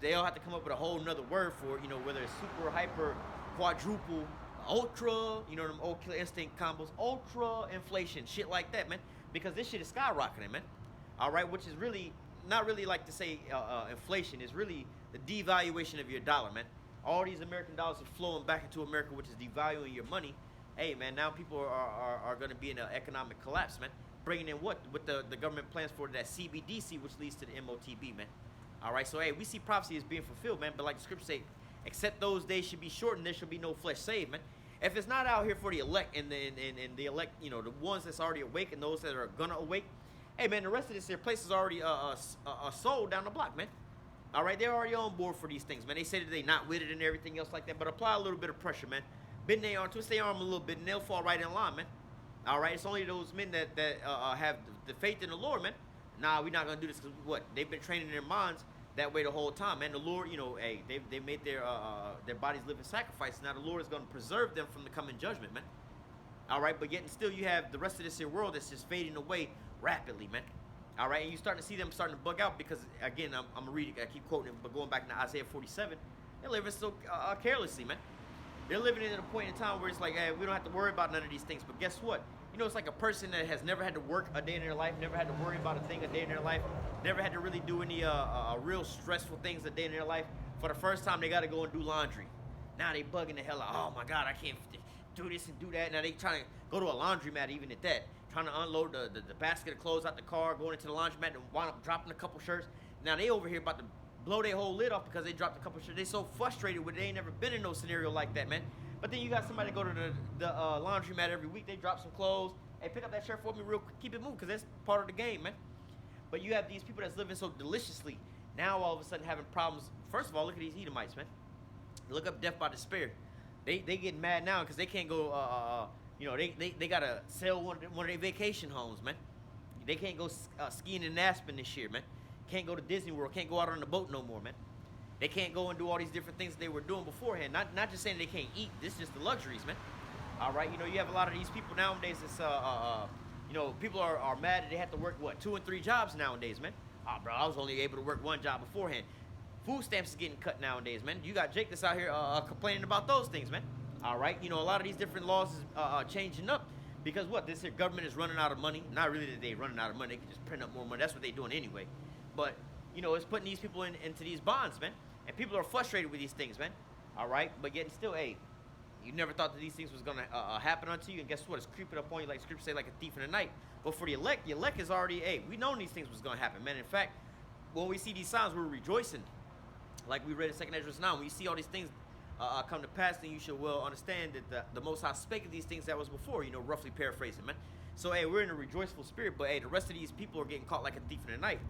they all have to come up with a whole nother word for it, you know, whether it's super, hyper, quadruple, ultra, you know, them old Killer Instinct combos, ultra inflation, shit like that, man. Because this shit is skyrocketing, man. All right, which is really, not really like to say inflation. It's really the devaluation of your dollar, man. All these American dollars are flowing back into America, which is devaluing your money. Hey, man, now people are going to be in an economic collapse, man. Bringing in what the government plans for that CBDC, which leads to the MOTB, man. All right, so, hey, we see prophecy as being fulfilled, man. But like the scripture say, except those days should be shortened, there shall be no flesh saved, man. If it's not out here for the elect and the elect, you know, the ones that's already awake and those that are going to awake, hey, man, the rest of this here place is already sold down the block, man. All right, they're already on board for these things, man. They say that they not with it and everything else like that, but apply a little bit of pressure, man. Bend their arm, twist their arm a little bit, and they'll fall right in line, man. All right, it's only those men that have the faith in the Lord, man. Nah, we're not going to do this because what? They've been training their minds that way the whole time, man. The Lord, you know, hey, they made their bodies living sacrifice. Now the Lord is going to preserve them from the coming judgment, man. All right, but yet and still you have the rest of this here world that's just fading away rapidly, man. All right, and you're starting to see them starting to bug out because, again, I'm going to read it. I keep quoting it, but going back to Isaiah 47, they're living so carelessly, man. They're living at a point in time where it's like, hey, we don't have to worry about none of these things. But guess what? You know, it's like a person that has never had to work a day in their life, never had to worry about a thing a day in their life, never had to really do any real stressful things a day in their life. For the first time, they got to go and do laundry. Now they bugging the hell out. Oh, my God, I can't do this and do that. Now they trying to go to a laundromat even at that, trying to unload the basket of clothes out the car, going into the laundromat and wind up dropping a couple shirts. Now they over here about to blow their whole lid off because they dropped a couple shirts. They so frustrated with it. They ain't never been in no scenario like that, man. But then you got somebody go to the laundromat every week. They drop some clothes. Hey, pick up that shirt for me real quick. Keep it moving because that's part of the game, man. But you have these people that's living so deliciously. Now all of a sudden having problems. First of all, look at these Edomites, man. Look up death by despair. They getting mad now because they can't go, you know, they got to sell one of their vacation homes, man. They can't go skiing in Aspen this year, man. Can't go to Disney World. Can't go out on the boat no more, man. They can't go and do all these different things that they were doing beforehand. Not just saying they can't eat. This is just the luxuries, man. All right, you know, you have a lot of these people nowadays that's, you know, people are mad that they have to work, what, 2 and 3 jobs nowadays, man. Ah, bro, I was only able to work 1 job beforehand. Food stamps is getting cut nowadays, man. You got Jake that's out here complaining about those things, man. All right, you know, a lot of these different laws is changing up because what? This here government is running out of money. Not really that they running out of money. They can just print up more money. That's what they're doing anyway. But, you know, it's putting these people into these bonds, man. And people are frustrated with these things, man. All right, but yet still, hey, you never thought that these things was going to happen unto you. And guess what? It's creeping up on you like scripture say, like a thief in the night. But for the elect is already, hey, we know these things was going to happen, man. In fact, when we see these signs, we're rejoicing. Like we read in 2nd Ezra 9, when you see all these things come to pass, then you should well understand that the Most High spake of these things that was before, you know, roughly paraphrasing, man. So, hey, we're in a rejoiceful spirit, but, hey, the rest of these people are getting caught like a thief in the night.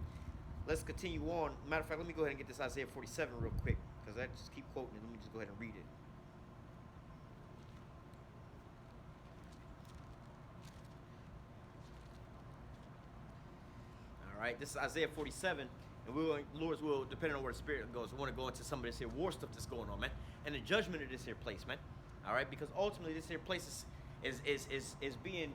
Let's continue on. Matter of fact, let me go ahead and get this Isaiah 47 real quick, because I just keep quoting it. Let me just go ahead and read it. All right, this is Isaiah 47. And we will, Lord's will, depending on where the Spirit goes, we want to go into some of this here war stuff that's going on, man. And the judgment of this here place, man. All right, because ultimately this here place is being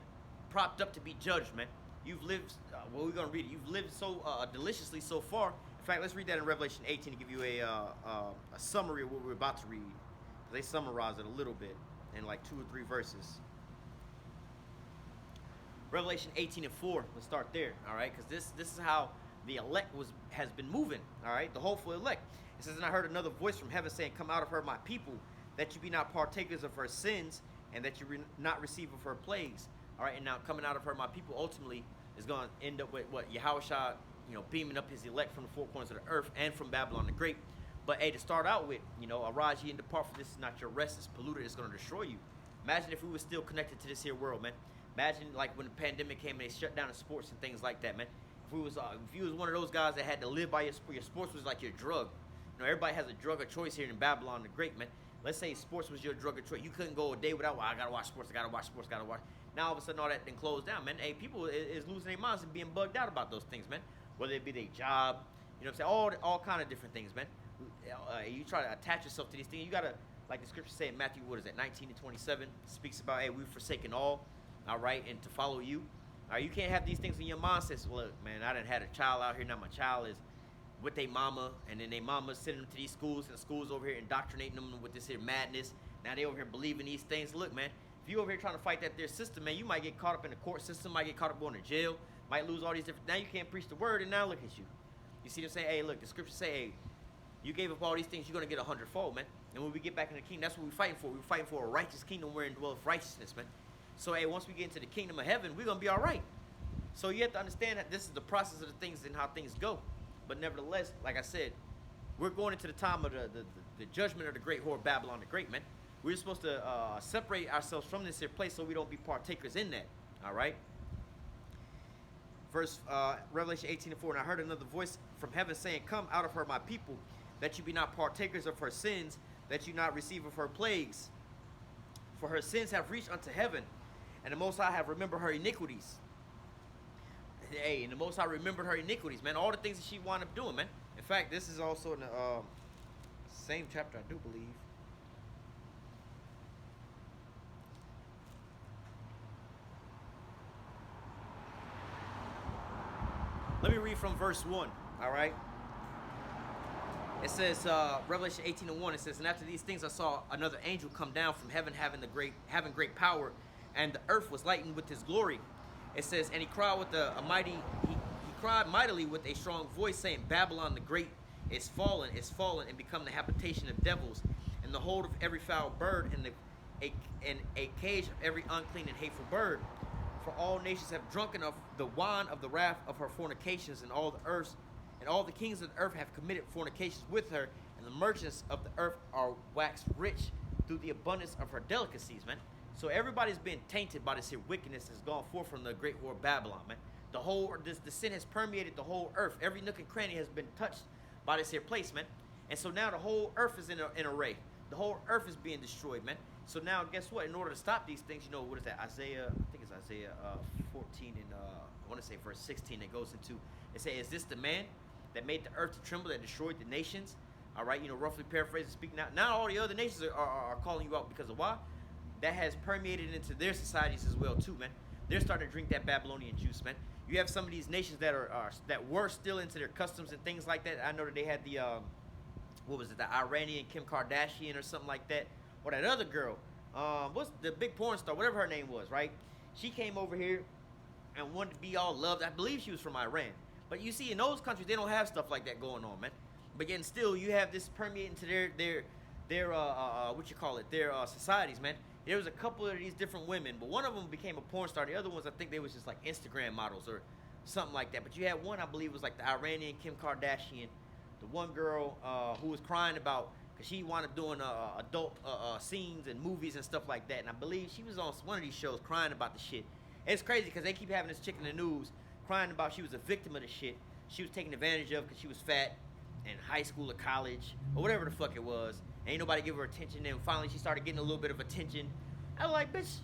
propped up to be judged, man. You've lived, well, we're going to read it. You've lived so deliciously so far. In fact, let's read that in Revelation 18 to give you a summary of what we're about to read. They summarize it a little bit in like 2 or 3 verses. Revelation 18 and 4. Let's start there, all right? Because this is how the elect has been moving, all right? The hopeful elect. It says, and I heard another voice from heaven saying, come out of her, my people, that you be not partakers of her sins, and that you not receive of her plagues. All right, and now coming out of her, my people, ultimately is going to end up with what? Yahushua, beaming up his elect from the four corners of the earth and from Babylon the Great. But hey, to start out with, arise ye and depart, for this is not your rest. It's polluted. It's going to destroy you. Imagine if we were still connected to this here world, man. Imagine like when the pandemic came and they shut down the sports and things like that, man. If you was one of those guys that had to live by your sports was like your drug. Everybody has a drug of choice here in Babylon the Great, man. Let's say sports was your drug of choice. You couldn't go a day without, well, I gotta watch sports, I gotta watch sports, gotta watch. Now all of a sudden all that thing closed down, man. Hey, people is losing their minds and being bugged out about those things, man. Whether it be their job, what I'm saying, all kind of different things, man. You try to attach yourself to these things. You gotta, like the scripture say in Matthew, 19 to 27, speaks about, hey, we've forsaken all right, and to follow you. All right, you can't have these things in your mind. Says, look, man, I done had a child out here. Now my child is with their mama, and then their mama sending them to these schools, and the schools over here indoctrinating them with this here madness. Now they over here believing these things. Look, man, if you over here trying to fight that their system, man, you might get caught up in the court system, might get caught up going to jail, might lose all these different. Now you can't preach the word, and now look at you. You see them saying, hey, look, the scriptures say, hey, you gave up all these things, you're gonna get 100-fold, man. And when we get back in the kingdom, that's what we're fighting for. We're fighting for a righteous kingdom wherein dwelleth righteousness, man. So, hey, once we get into the kingdom of heaven, we're gonna be all right. So you have to understand that this is the process of the things and how things go. But nevertheless, like I said, we're going into the time of the judgment of the great whore Babylon the Great, man. We're supposed to separate ourselves from this here place so we don't be partakers in that. All right. Verse Revelation 18 and 4. And I heard another voice from heaven saying, come out of her, my people, that you be not partakers of her sins, that you not receive of her plagues. For her sins have reached unto heaven, and the Most High have remembered her iniquities. Hey, and the Most High remembered her iniquities, man. All the things that she wound up doing, man. In fact, this is also in the same chapter, I do believe. Let me read from verse 1, all right? It says, Revelation 18 and 1, it says, and after these things I saw another angel come down from heaven having great power, and the earth was lightened with his glory. It says, and he cried with he cried mightily with a strong voice, saying, Babylon the Great is fallen, and become the habitation of devils, and the hold of every foul bird, and a cage of every unclean and hateful bird. For all nations have drunken of the wine of the wrath of her fornications, and all the kings of the earth have committed fornications with her, and the merchants of the earth are waxed rich through the abundance of her delicacies, man. So everybody's been tainted by this here wickedness that's gone forth from the great whore Babylon, man. The sin has permeated the whole earth. Every nook and cranny has been touched by this here place, man. And so now the whole earth is in array. The whole earth is being destroyed, man. So now, guess what? In order to stop these things, what is that? I think it's Isaiah 14 and I want to say verse 16 that goes into, it says, is this the man that made the earth to tremble, that destroyed the nations? All right, roughly paraphrasing, speaking out. Now all the other nations are calling you out because of why? That has permeated into their societies as well too, man. They're starting to drink that Babylonian juice, man. You have some of these nations that that were still into their customs and things like that. I know that they had the the Iranian Kim Kardashian or something like that, or that other girl, what's the big porn star, whatever her name was, right? She came over here and wanted to be all loved. I believe she was from Iran. But you see, in those countries, they don't have stuff like that going on, man. But yet still, you have this permeating to their their societies, man. There was a couple of these different women, but one of them became a porn star. The other ones, I think they was just like Instagram models or something like that. But you had one, I believe, was like the Iranian Kim Kardashian, the one girl who was crying about, because she wound up doing adult scenes and movies and stuff like that. And I believe she was on one of these shows crying about the shit. And it's crazy because they keep having this chick in the news crying about she was a victim of the shit. She was taken advantage of because she was fat in high school or college or whatever the fuck it was. Ain't nobody give her attention. And finally she started getting a little bit of attention. I was like, bitch,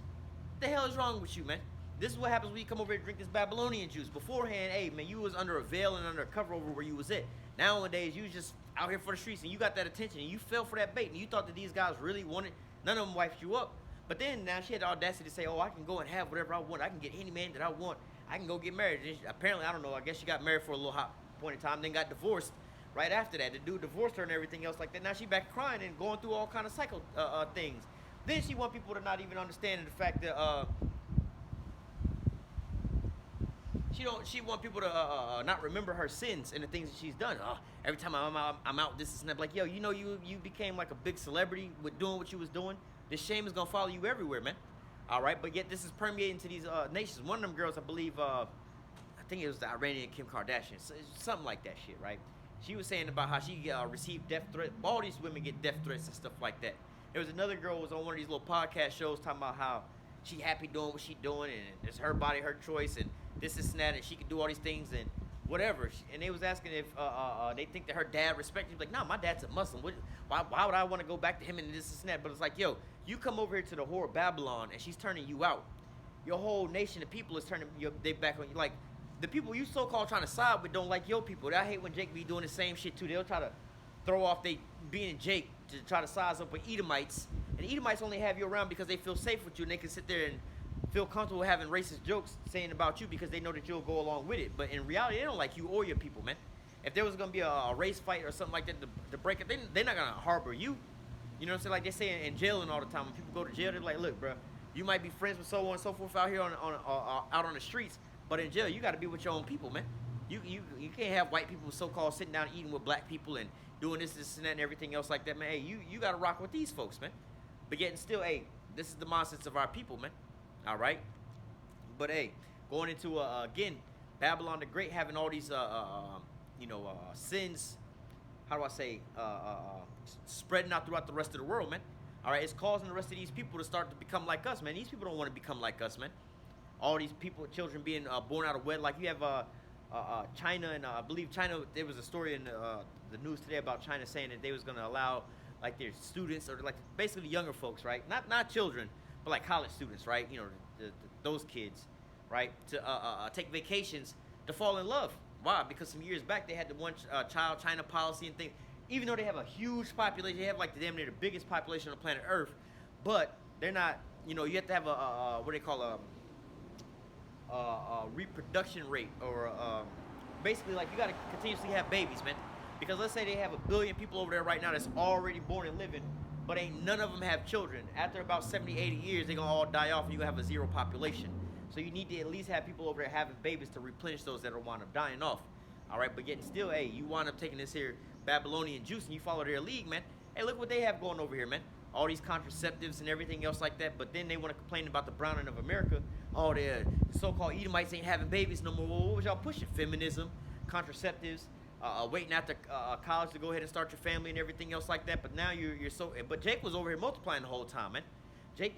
what the hell is wrong with you, man? This is what happens when you come over here and drink this Babylonian juice. Beforehand, hey, man, you was under a veil and under a cover over where you was at. Nowadays, you was just out here for the streets and you got that attention and you fell for that bait and you thought that these guys really wanted, none of them wiped you up. But then now she had the audacity to say, oh, I can go and have whatever I want. I can get any man that I want. I can go get married. And apparently, I don't know, I guess she got married for a little hot point in time, then got divorced right after that. The dude divorced her and everything else like that. Now she back crying and going through all kind of psycho things. Then she want people to not even understand the fact that She want people to not remember her sins and the things that she's done. Every time I'm out, this is not like, yo, you became like a big celebrity with doing what you was doing. This shame is gonna follow you everywhere, man. All right, but yet this is permeating to these nations. One of them girls, I believe, I think it was the Iranian Kim Kardashian, something like that shit, right? She was saying about how she received death threats. All these women get death threats and stuff like that. There was another girl who was on one of these little podcast shows talking about how she happy doing what she doing and it's her body, her choice, and this and that, and she can do all these things and whatever. And they was asking if they think that her dad respected. She's like, nah, my dad's a Muslim. Why would I want to go back to him and this and that? But it's like, yo, you come over here to the whore of Babylon and she's turning you out. Your whole nation of people is turning they back on you. Like, the people you so-called trying to side with don't like your people. I hate when Jake be doing the same shit too. They'll try to throw off they being Jake to try to size up with Edomites. And Edomites only have you around because they feel safe with you and they can sit there and feel comfortable having racist jokes saying about you because they know that you'll go along with it. But in reality, they don't like you or your people, man. If there was going to be a race fight or something like that to break it, they're not going to harbor you. You know what I'm saying? Like they say in jail and all the time. When people go to jail, they're like, look, bro, you might be friends with so on and so forth out here out on the streets, but in jail, you got to be with your own people, man. You can't have white people so-called sitting down eating with black people and doing this and that and everything else like that, man. Hey, you got to rock with these folks, man. But yet and still, hey, this is the mindset of our people, man. All right? But, hey, going into, again, Babylon the Great having all these, sins, how do I say, spreading out throughout the rest of the world, man. All right? It's causing the rest of these people to start to become like us, man. These people don't want to become like us, man. All these people, children being born out of wedlock. You have China, and I believe China, there was a story in the news today about China saying that they was going to allow like their students or like basically younger folks, right? Not children, but like college students, right? You know, those kids, right? To take vacations to fall in love. Why? Because some years back they had the one child China policy and things. Even though they have a huge population, they have like damn near the biggest population on planet Earth, but they're not. You know, you have to have a what they call a reproduction rate or basically like you got to continuously have babies, man. Because let's say they have 1 billion people over there right now that's already born and living, but ain't none of them have children. After about 70, 80 years, they're going to all die off and you're going to have a zero population. So you need to at least have people over there having babies to replenish those that are wind up dying off. All right, but yet still, hey, you wind up taking this here Babylonian juice and you follow their league, man. Hey, look what they have going over here, man. All these contraceptives and everything else like that, but then they want to complain about the browning of America. Oh, the so-called Edomites ain't having babies no more. Well, what was y'all pushing? Feminism, contraceptives, waiting after college to go ahead and start your family and everything else like that. But now you're so. But Jake was over here multiplying the whole time, man. Jake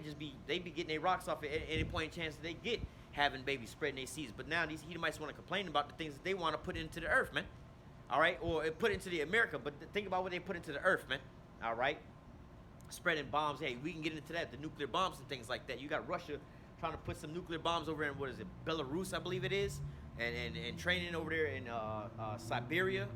just they be getting their rocks off at any point in chance that they get having babies, spreading their seeds. But now these Edomites want to complain about the things that they want to put into the earth, man. All right, or put into the America. But think about what they put into the earth, man. All right, spreading bombs. Hey, we can get into that. The nuclear bombs and things like that. You got Russia trying to put some nuclear bombs over in, what is it, Belarus, I believe it is, and training over there in Siberia,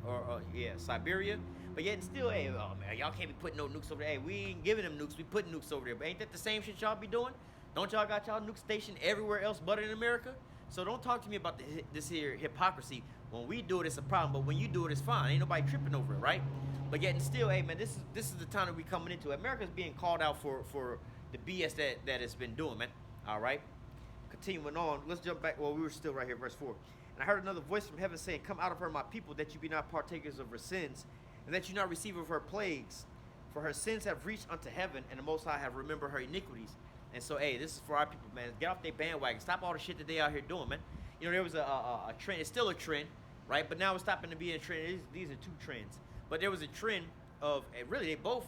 Siberia. But yet still, hey, oh man, y'all can't be putting no nukes over there. Hey, we ain't giving them nukes, we putting nukes over there. But ain't that the same shit y'all be doing? Don't y'all got y'all nuke stationed everywhere else but in America? So don't talk to me about this here hypocrisy. When we do it, it's a problem, but when you do it, it's fine. Ain't nobody tripping over it, right? But yet and still, hey man, this is the time that we coming into. America's being called out for the BS that it's been doing, man. All right, continuing on, let's jump back. Well, we were still right here, verse 4. And I heard another voice from heaven saying, come out of her, my people, that you be not partakers of her sins, and that you not receive of her plagues. For her sins have reached unto heaven, and the Most High have remembered her iniquities. And so, hey, this is for our people, man. Get off their bandwagon. Stop all the shit that they out here doing, man. You know, there was a trend. It's still a trend, right? But now it's stopping to be a trend. These are two trends. But there was a trend of, really, they both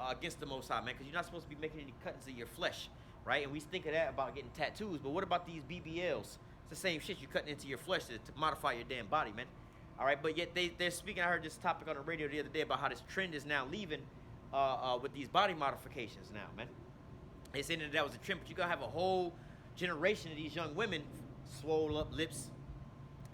against the Most High, man, because you're not supposed to be making any cuts of your flesh. Right, and we think of that about getting tattoos, but what about these BBLs? It's the same shit you're cutting into your flesh to modify your damn body, man. All right, but yet they're speaking. I heard this topic on the radio the other day about how this trend is now leaving with these body modifications now, man. They saying that was a trend, but you're gonna have a whole generation of these young women, swole up lips,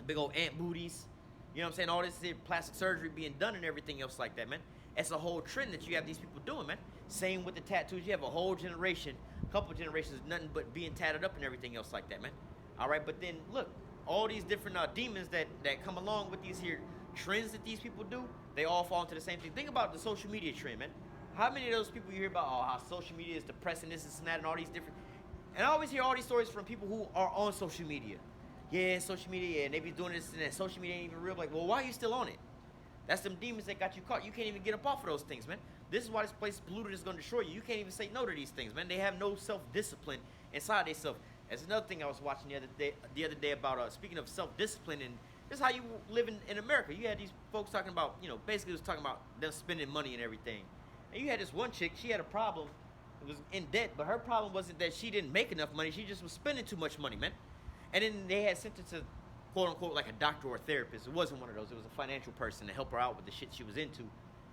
big old ant booties. You know what I'm saying? All this plastic surgery being done and everything else like that, man. It's a whole trend that you have these people doing, man. Same with the tattoos. You have a whole generation, couple generations, nothing but being tatted up and everything else like that, man. All right, but then look, all these different demons that come along with these here trends that these people do, they all fall into the same thing. Think about the social media trend, man. How many of those people you hear about, how social media is depressing this and that and all these different... And I always hear all these stories from people who are on social media. yeah, social media, yeah, and they be doing this and that social media ain't even real. Like, well, why are you still on it? That's them demons that got you caught. You can't even get up off of those things, man. This is why this place is polluted. Is going to destroy you. You can't even say no to these things, man. They have no self-discipline inside themselves. That's another thing I was watching the other day about speaking of self-discipline, and this is how you live in America. You had these folks talking about, basically it was talking about them spending money and everything. And you had this one chick, she had a problem. It was in debt, but her problem wasn't that she didn't make enough money. She just was spending too much money, man. And then they had sent her to, quote unquote, like a doctor or a therapist. It wasn't one of those. It was a financial person to help her out with the shit she was into.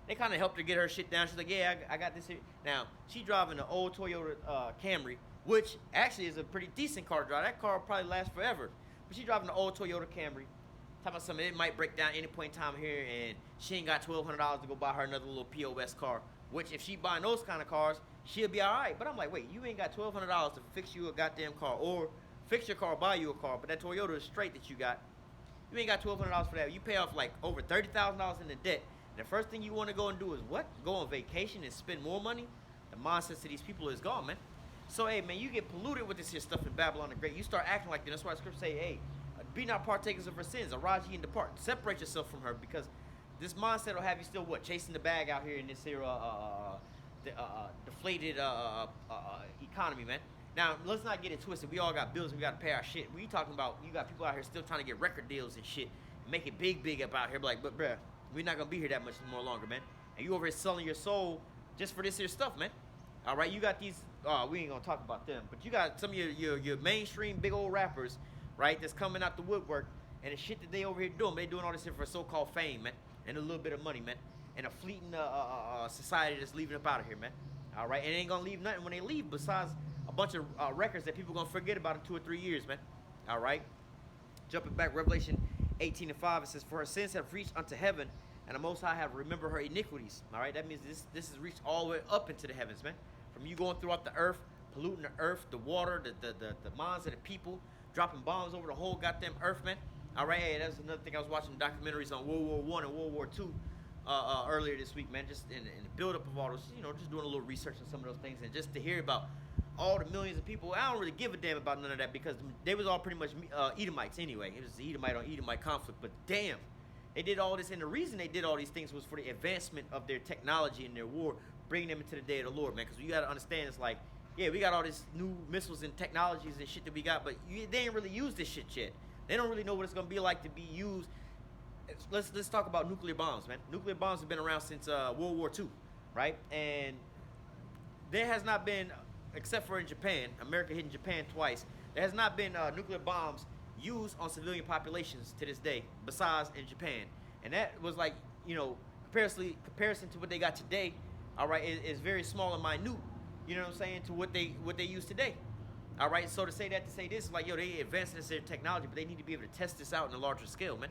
They kind of helped her get her shit down. She's like, yeah, I got this here. Now, she driving an old Toyota Camry, which actually is a pretty decent car to drive. That car will probably last forever. But she driving an old Toyota Camry. Talking about something, it might break down any point in time here, and she ain't got $1,200 to go buy her another little POS car, which if she buying those kind of cars, she'll be all right. But I'm like, wait, you ain't got $1,200 to fix you a goddamn car, or fix your car, buy you a car, but that Toyota is straight that you got. You ain't got $1,200 for that. You pay off like over $30,000 in the debt. And the first thing you want to go and do is what? Go on vacation and spend more money? The mindset to these people is gone, man. So, hey, man, you get polluted with this here stuff in Babylon the Great. You start acting like that. That's why the scripture say, hey, be not partakers of her sins. Arise ye and depart. Separate yourself from her, because this mindset will have you still what? Chasing the bag out here in this here deflated economy, man. Now, let's not get it twisted. We all got bills. We got to pay our shit. We talking about, you got people out here still trying to get record deals and shit. Make it big up out here. But like, but bruh, we're not going to be here that much more longer, man. And you over here selling your soul just for this here stuff, man. All right, you got these, we ain't going to talk about them. But you got some of your mainstream big old rappers, right, that's coming out the woodwork. And the shit that they over here doing, they doing all this here for so-called fame, man. And a little bit of money, man. And a fleeting society that's leaving up out of here, man. All right, and it ain't going to leave nothing when they leave besides a bunch of records that people going to forget about in 2 or 3 years, man. All right. Jumping back, Revelation 18:5, it says, for her sins have reached unto heaven, and the Most High have remembered her iniquities. All right, that means this has reached all the way up into the heavens, man. From you going throughout the earth, polluting the earth, the water, the minds of the people, dropping bombs over the whole goddamn earth, man. All right, hey, that's another thing. I was watching documentaries on World War I and World War II earlier this week, man. Just in the build-up of all those, just doing a little research on some of those things, and just to hear about all the millions of people. I don't really give a damn about none of that, because they was all pretty much Edomites anyway. It was the Edomite on Edomite conflict. But damn, they did all this, and the reason they did all these things was for the advancement of their technology and their war, bringing them into the day of the Lord, man. Because you got to understand, it's like, yeah, we got all these new missiles and technologies and shit that we got, but they ain't really used this shit yet. They don't really know what it's gonna be like to be used. Let's talk about nuclear bombs, man. Nuclear bombs have been around since World War II, right? And there has not been, except for in Japan, America hitting Japan twice, there has not been nuclear bombs used on civilian populations to this day, besides in Japan. And that was like, comparison to what they got today, all right, is very small and minute, you know what I'm saying, to what they use today. All right, so to say this, like, they advancing this their technology, but they need to be able to test this out in a larger scale, man.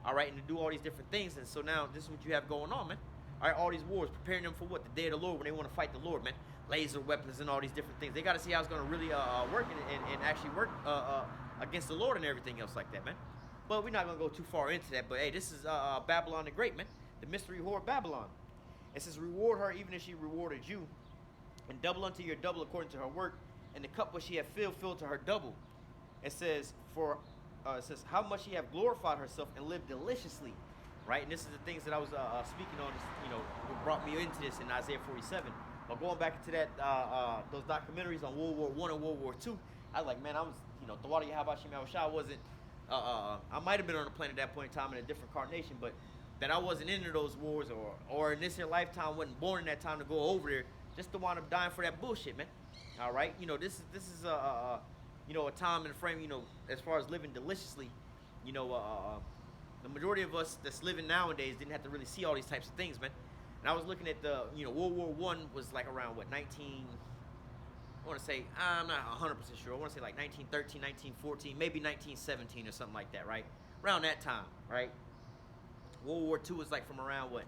All right, and to do all these different things. And so now this is what you have going on, man. All right, all these wars, preparing them for what? The day of the Lord, when they want to fight the Lord, man. Laser weapons and all these different things. They got to see how it's going to really work and actually work against the Lord and everything else like that, man. But we're not going to go too far into that. But, hey, this is Babylon the Great, man. The mystery whore Babylon. It says, reward her even as she rewarded you, and double unto your double according to her work, and the cup which she had filled to her double. It says, how much she have glorified herself and lived deliciously, right? And this is the things that I was speaking on, what brought me into this in Isaiah 47. But going back into that, those documentaries on World War I and World War II, I was like, man, I was, Thawadi Habashim Al-Shah wasn't, I might have been on the planet at that point in time in a different carnation, but that I wasn't into those wars, or in this here lifetime, wasn't born in that time to go over there, just to wind up dying for that bullshit, man. All right, this is a time and a frame, as far as living deliciously, the majority of us that's living nowadays didn't have to really see all these types of things, man. And I was looking at the, World War I was like around what, I want to say, I'm not 100% sure. I want to say like 1913, 1914, maybe 1917 or something like that, right? Around that time, right? World War II was like from around what,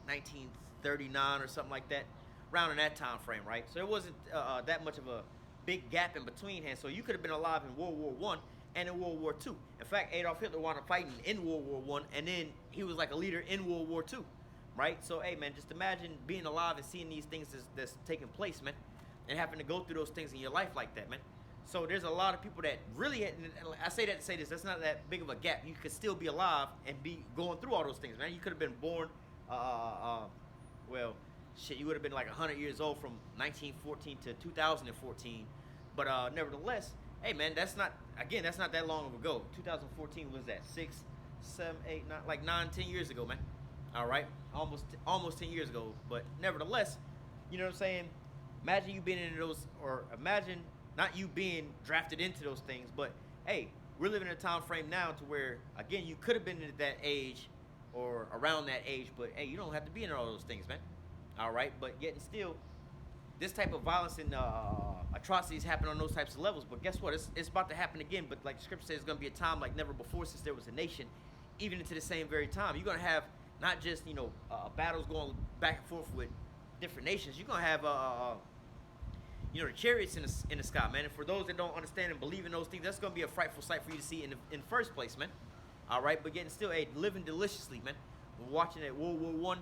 1939 or something like that. Around in that time frame, right? So it wasn't that much of a big gap in between hands. So you could have been alive in World War I and in World War II. In fact, Adolf Hitler wound up fighting in World War I, and then he was like a leader in World War II, right? So, hey, man, just imagine being alive and seeing these things that's taking place, man, and having to go through those things in your life like that, man. So there's a lot of people that really, I say that to say this, that's not that big of a gap. You could still be alive and be going through all those things, man. You could have been born, well, shit, you would have been like 100 years old from 1914 to 2014. But nevertheless, hey, man, that's not, again, that's not that long ago. 2014 was that 6, 7, 8, 9, like 9, 10 years ago, man. All right, almost 10 years ago. But nevertheless, you know what I'm saying? Imagine you being in those, or imagine not you being drafted into those things, but hey, we're living in a time frame now to where, again, you could have been at that age or around that age, but hey, you don't have to be in all those things, man. All right, but yet and still, this type of violence and atrocities happen on those types of levels. But guess what? It's about to happen again. But like the scripture says, it's going to be a time like never before since there was a nation, even into the same very time. You're going to have not just, battles going back and forth with different nations. You're going to have the chariots in the sky, man. And for those that don't understand and believe in those things, that's going to be a frightful sight for you to see in the first place, man. All right, but getting still, hey, living deliciously, man. We're watching that World War One,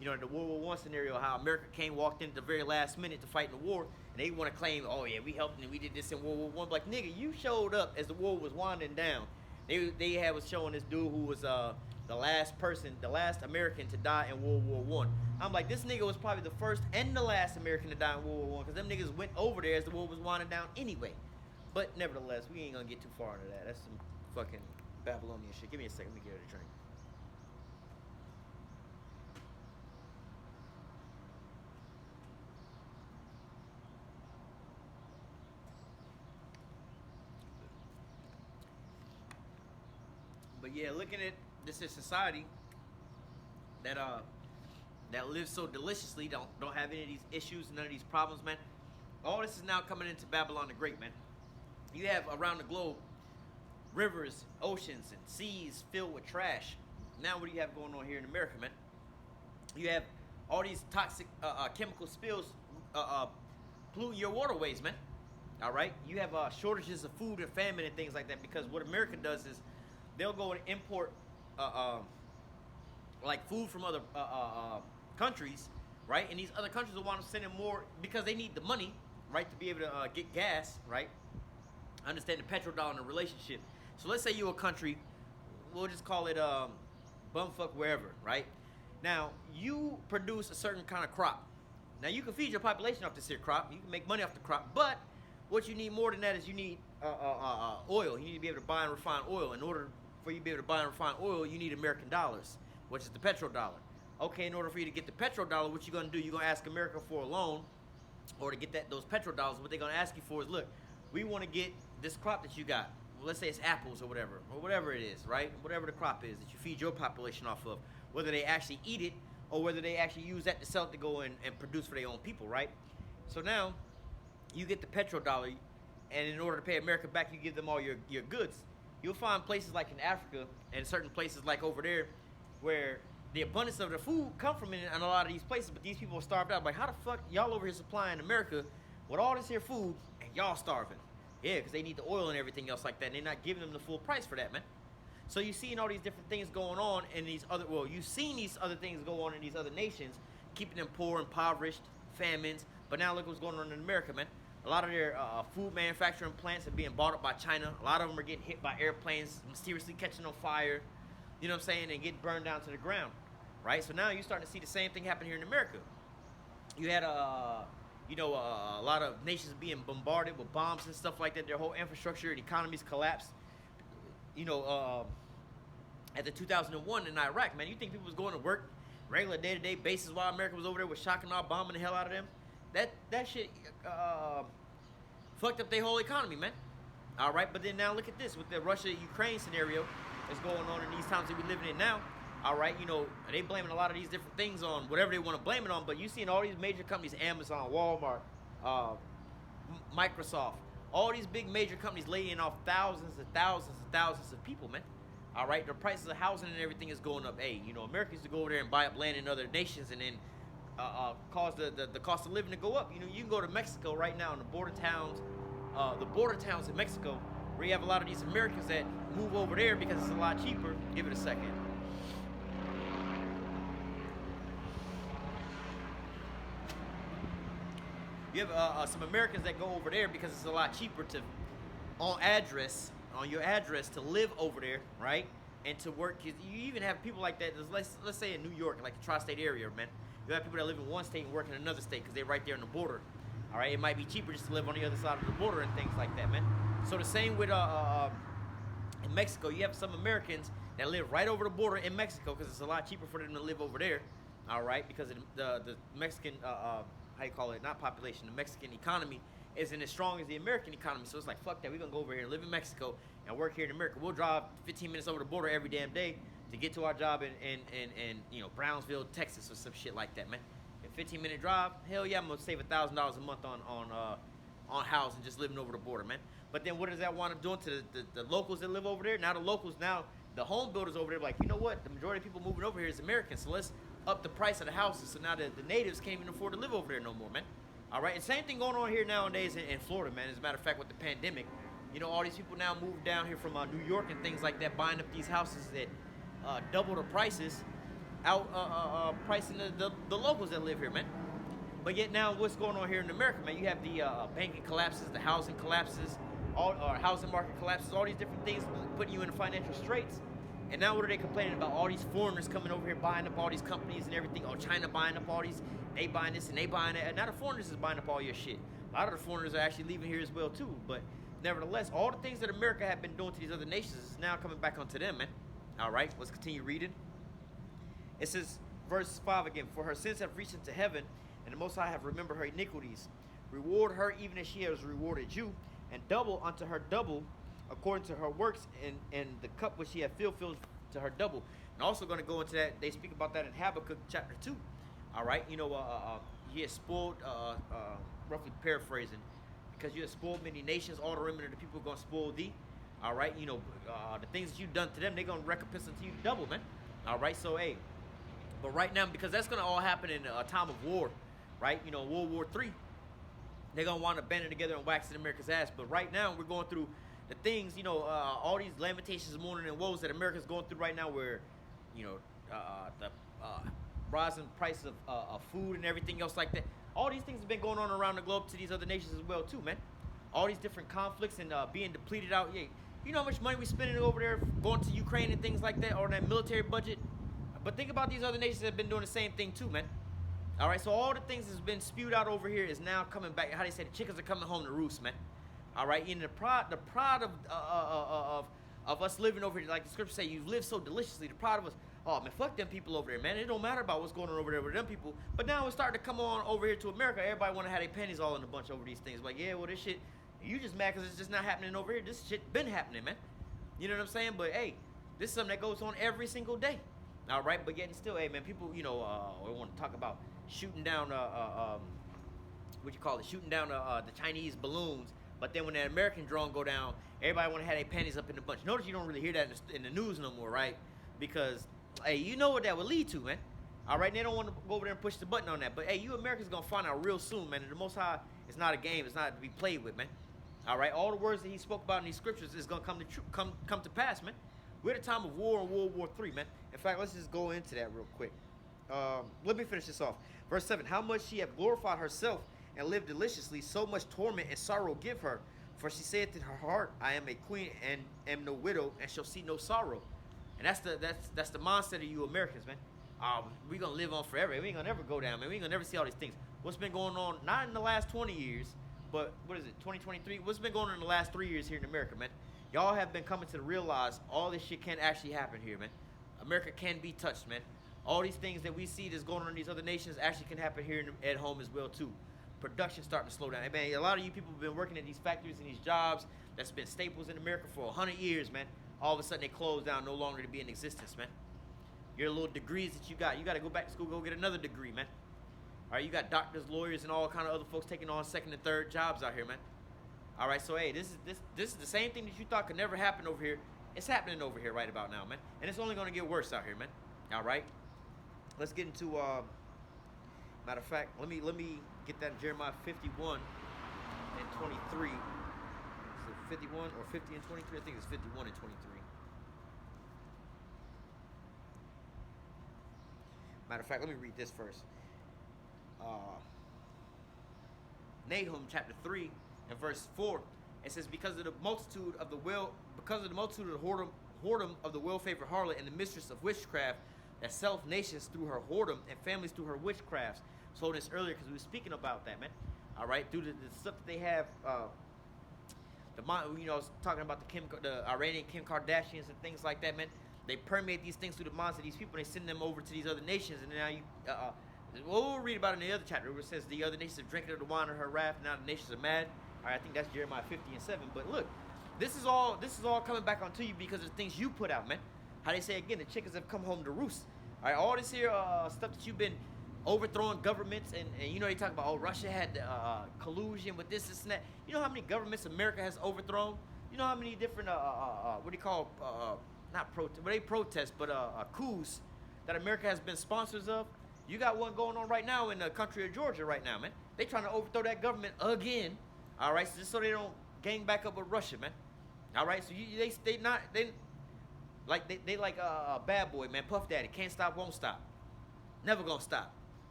in the World War One scenario, how America walked in at the very last minute to fight in the war, and they want to claim, oh yeah, we helped and we did this in World War One. Like, nigga, you showed up as the war was winding down. They was showing this dude who was the last American to die in World War One. I'm like, this nigga was probably the first and the last American to die in World War One, because them niggas went over there as the war was winding down anyway. But nevertheless, we ain't gonna get too far into that. That's some fucking Babylonian shit. Give me a second, let me get it a drink. But yeah, looking at this is society that lives so deliciously, don't have any of these issues, none of these problems, man. All this is now coming into Babylon the Great, man. You have around the globe rivers, oceans, and seas filled with trash. Now what do you have going on here in America, man? You have all these toxic chemical spills polluting your waterways, man. All right? You have shortages of food and famine and things like that, because what America does is they'll go and import like food from other countries, right? And these other countries will want to send in more because they need the money, right, to be able to get gas, right? Understand the petrodollar and the relationship. So let's say you're a country, we'll just call it bumfuck wherever, right? Now, you produce a certain kind of crop. Now, you can feed your population off this here crop. You can make money off the crop. But what you need more than that is you need oil. You need to be able to buy and refine oil. In order for you to be able to buy and refine oil, you need American dollars, which is the petrodollar. Okay, in order for you to get the petrodollar, what you're going to do, you're going to ask America for a loan, or to get those petrodollars, what they're going to ask you for is, look, we want to get this crop that you got. Well, let's say it's apples or whatever it is, right? Whatever the crop is that you feed your population off of, whether they actually eat it or whether they actually use that to sell it to go and produce for their own people, right? So now you get the petrodollar, and in order to pay America back, you give them all your goods. You'll find places like in Africa and certain places like over there where the abundance of the food come from in a lot of these places, but these people are starved out. Like, how the fuck y'all over here supplying America with all this here food and y'all starving? Yeah, because they need the oil and everything else like that, and they're not giving them the full price for that, man. So you're seeing all these different things going on in these other, well, you've seen these other things go on in these other nations, keeping them poor, impoverished, famines, but now look what's going on in America, man. A lot of their food manufacturing plants are being bought up by China. A lot of them are getting hit by airplanes, mysteriously catching on fire, you know what I'm saying, and getting burned down to the ground, right? So now you're starting to see the same thing happen here in America. You had a lot of nations being bombarded with bombs and stuff like that. Their whole infrastructure and economies collapsed. At the 2001 in Iraq, man, you think people was going to work regular day-to-day basis while America was over there with shock and awe, bombing the hell out of them? That shit fucked up their whole economy, man. All right, but then now look at this with the Russia-Ukraine scenario that's going on in these times that we're living in now. All right, they blaming a lot of these different things on whatever they want to blame it on, but you seeing all these major companies, Amazon, Walmart, Microsoft, all these big major companies laying off thousands and thousands and thousands of people, man. All right, the prices of housing and everything is going up. Hey, America used to go over there and buy up land in other nations and then cause the cost of living to go up. You can go to Mexico right now in the border towns in Mexico, where you have a lot of these Americans that move over there because it's a lot cheaper. Give it a second. You have some Americans that go over there because it's a lot cheaper to on your address to live over there, right? And to work. 'Cause you even have people like that. Let's say in New York, like the tri-state area, man. You have people that live in one state and work in another state because they're right there on the border. All right, it might be cheaper just to live on the other side of the border and things like that, man. So the same with in Mexico, you have some Americans that live right over the border in Mexico because it's a lot cheaper for them to live over there. All right, because of the Mexican how you call it, not population, the Mexican economy isn't as strong as the American economy. So it's like, fuck that, we're gonna go over here and live in Mexico and work here in America. We'll drive 15 minutes over the border every damn day to get to our job in you know, Brownsville, Texas, or some shit like that, man. A 15-minute drive, hell yeah, I'm gonna save $1,000 a month on housing just living over the border, man. But then what does that wind up doing to the locals that live over there? Now the home builders over there are like, you know what? The majority of people moving over here is Americans, so let's up the price of the houses. So now the natives can't even afford to live over there no more, man. All right, and same thing going on here nowadays in Florida, man. As a matter of fact, with the pandemic, you know, all these people now moved down here from New York and things like that, buying up these houses that double the prices, pricing the locals that live here, man. But yet now, what's going on here in America, man? You have the banking collapses, the housing collapses, housing market collapses, all these different things putting you in financial straits. And now what are they complaining about? All these foreigners coming over here buying up all these companies and everything. Oh, China buying up all these, they buying this and they buying that. And now the foreigners is buying up all your shit. A lot of the foreigners are actually leaving here as well too. But nevertheless, all the things that America had been doing to these other nations is now coming back onto them, man. All right, let's continue reading. It says, verse 5 again, for her sins have reached into heaven, and the Most High have remembered her iniquities. Reward her even as she has rewarded you, and double unto her double according to her works, and the cup which she had filled to her double. And also going to go into that, they speak about that in Habakkuk chapter 2. All right, you know, he has spoiled, roughly paraphrasing, because you have spoiled many nations, all the remnant of the people are going to spoil thee. All right, you know, the things that you've done to them, they're going to recompense unto you double, man. All right, so, hey, but right now, because that's going to all happen in a time of war, right? You know, World War III, they're going to want to banding together and waxing America's ass. But right now, we're going through the things, you know, all these lamentations, mourning, and woes that America's going through right now, where, you know, the rising price of food and everything else like that. All these things have been going on around the globe to these other nations as well, too, man. All these different conflicts and being depleted out. Yeah, you know how much money we're spending over there going to Ukraine and things like that, or that military budget. But think about these other nations that have been doing the same thing too, man. All right, so all the things that's been spewed out over here is now coming back. How they say the chickens are coming home to roost, man. All right, and the pride of us living over here, like the scripture say, you live so deliciously. The pride of us, oh man, fuck them people over there, man. It don't matter about what's going on over there with them people. But now it's starting to come on over here to America. Everybody want to have their pennies all in a bunch over these things. Like, yeah, well, this shit, you just mad because it's just not happening over here. This shit been happening, man. You know what I'm saying? But hey, this is something that goes on every single day. All right, but yet and still, hey man, people, you know, we want to talk about shooting down, what you call it, shooting down the Chinese balloons. But then when that American drone go down, everybody want to have their panties up in the bunch. Notice you don't really hear that in the news no more, right? Because, hey, you know what that would lead to, man. All right, they don't want to go over there and push the button on that. But hey, you Americans gonna find out real soon, man. And the Most High is not a game; it's not to be played with, man. All right, all the words that He spoke about in these scriptures is gonna come to pass, man. We're at a time of war in World War III, man. In fact, let's just go into that real quick. Let me finish this off. Verse 7, how much she hath glorified herself and lived deliciously, so much torment and sorrow give her. For she saith in her heart, I am a queen and am no widow, and shall see no sorrow. And that's the mindset of you Americans, man. We're going to live on forever. We ain't going to never go down, man. We ain't going to never see all these things. What's been going on, not in the last 20 years, but what is it, 2023? What's been going on in the last 3 years here in America, man? Y'all have been coming to realize all this shit can actually happen here, man. America can be touched, man. All these things that we see that's going on in these other nations actually can happen here at home as well, too. Production starting to slow down. Hey, man, a lot of you people have been working at these factories and these jobs that's been staples in America for 100 years, man. All of a sudden they close down, no longer to be in existence, man. Your little degrees that you got to go back to school, go get another degree, man. All right, you got doctors, lawyers, and all kind of other folks taking on second and third jobs out here, man. All right, so hey, this is the same thing that you thought could never happen over here. It's happening over here right about now, man. And it's only going to get worse out here, man. All right, let's get into matter of fact, let me get that in Jeremiah 51 and 23. Is it 51 or 50 and 23? I think it's 51 and 23. Matter of fact, let me read this first. Nahum chapter 3 and verse 4. It says, because of the multitude of the whoredom of the well-favored harlot and the mistress of witchcraft that self nations through her whoredom and families through her witchcrafts. Told this earlier because we were speaking about that, man. All right, through the stuff that they have, I was talking about the Iranian Kim Kardashians and things like that, man. They permeate these things through the minds of these people. And they send them over to these other nations, and now we'll read about it in the other chapter where it says the other nations are drinking of the wine of her wrath. Now the nations are mad. All right, I think that's Jeremiah 50:7. But look, this is all coming back onto you because of the things you put out, man. How they say again, the chickens have come home to roost. All right, all this here stuff that you've been overthrowing governments, and they talk about, Russia had collusion with this and that. You know how many governments America has overthrown? You know how many different what do you call not protest, but they protest, but coups that America has been sponsors of. You got one going on right now in the country of Georgia right now, man. They trying to overthrow that government again. All right, so just so they don't gang back up with Russia, man. All right, so they like a bad boy, man. Puff Daddy, can't stop, won't stop, never gonna stop.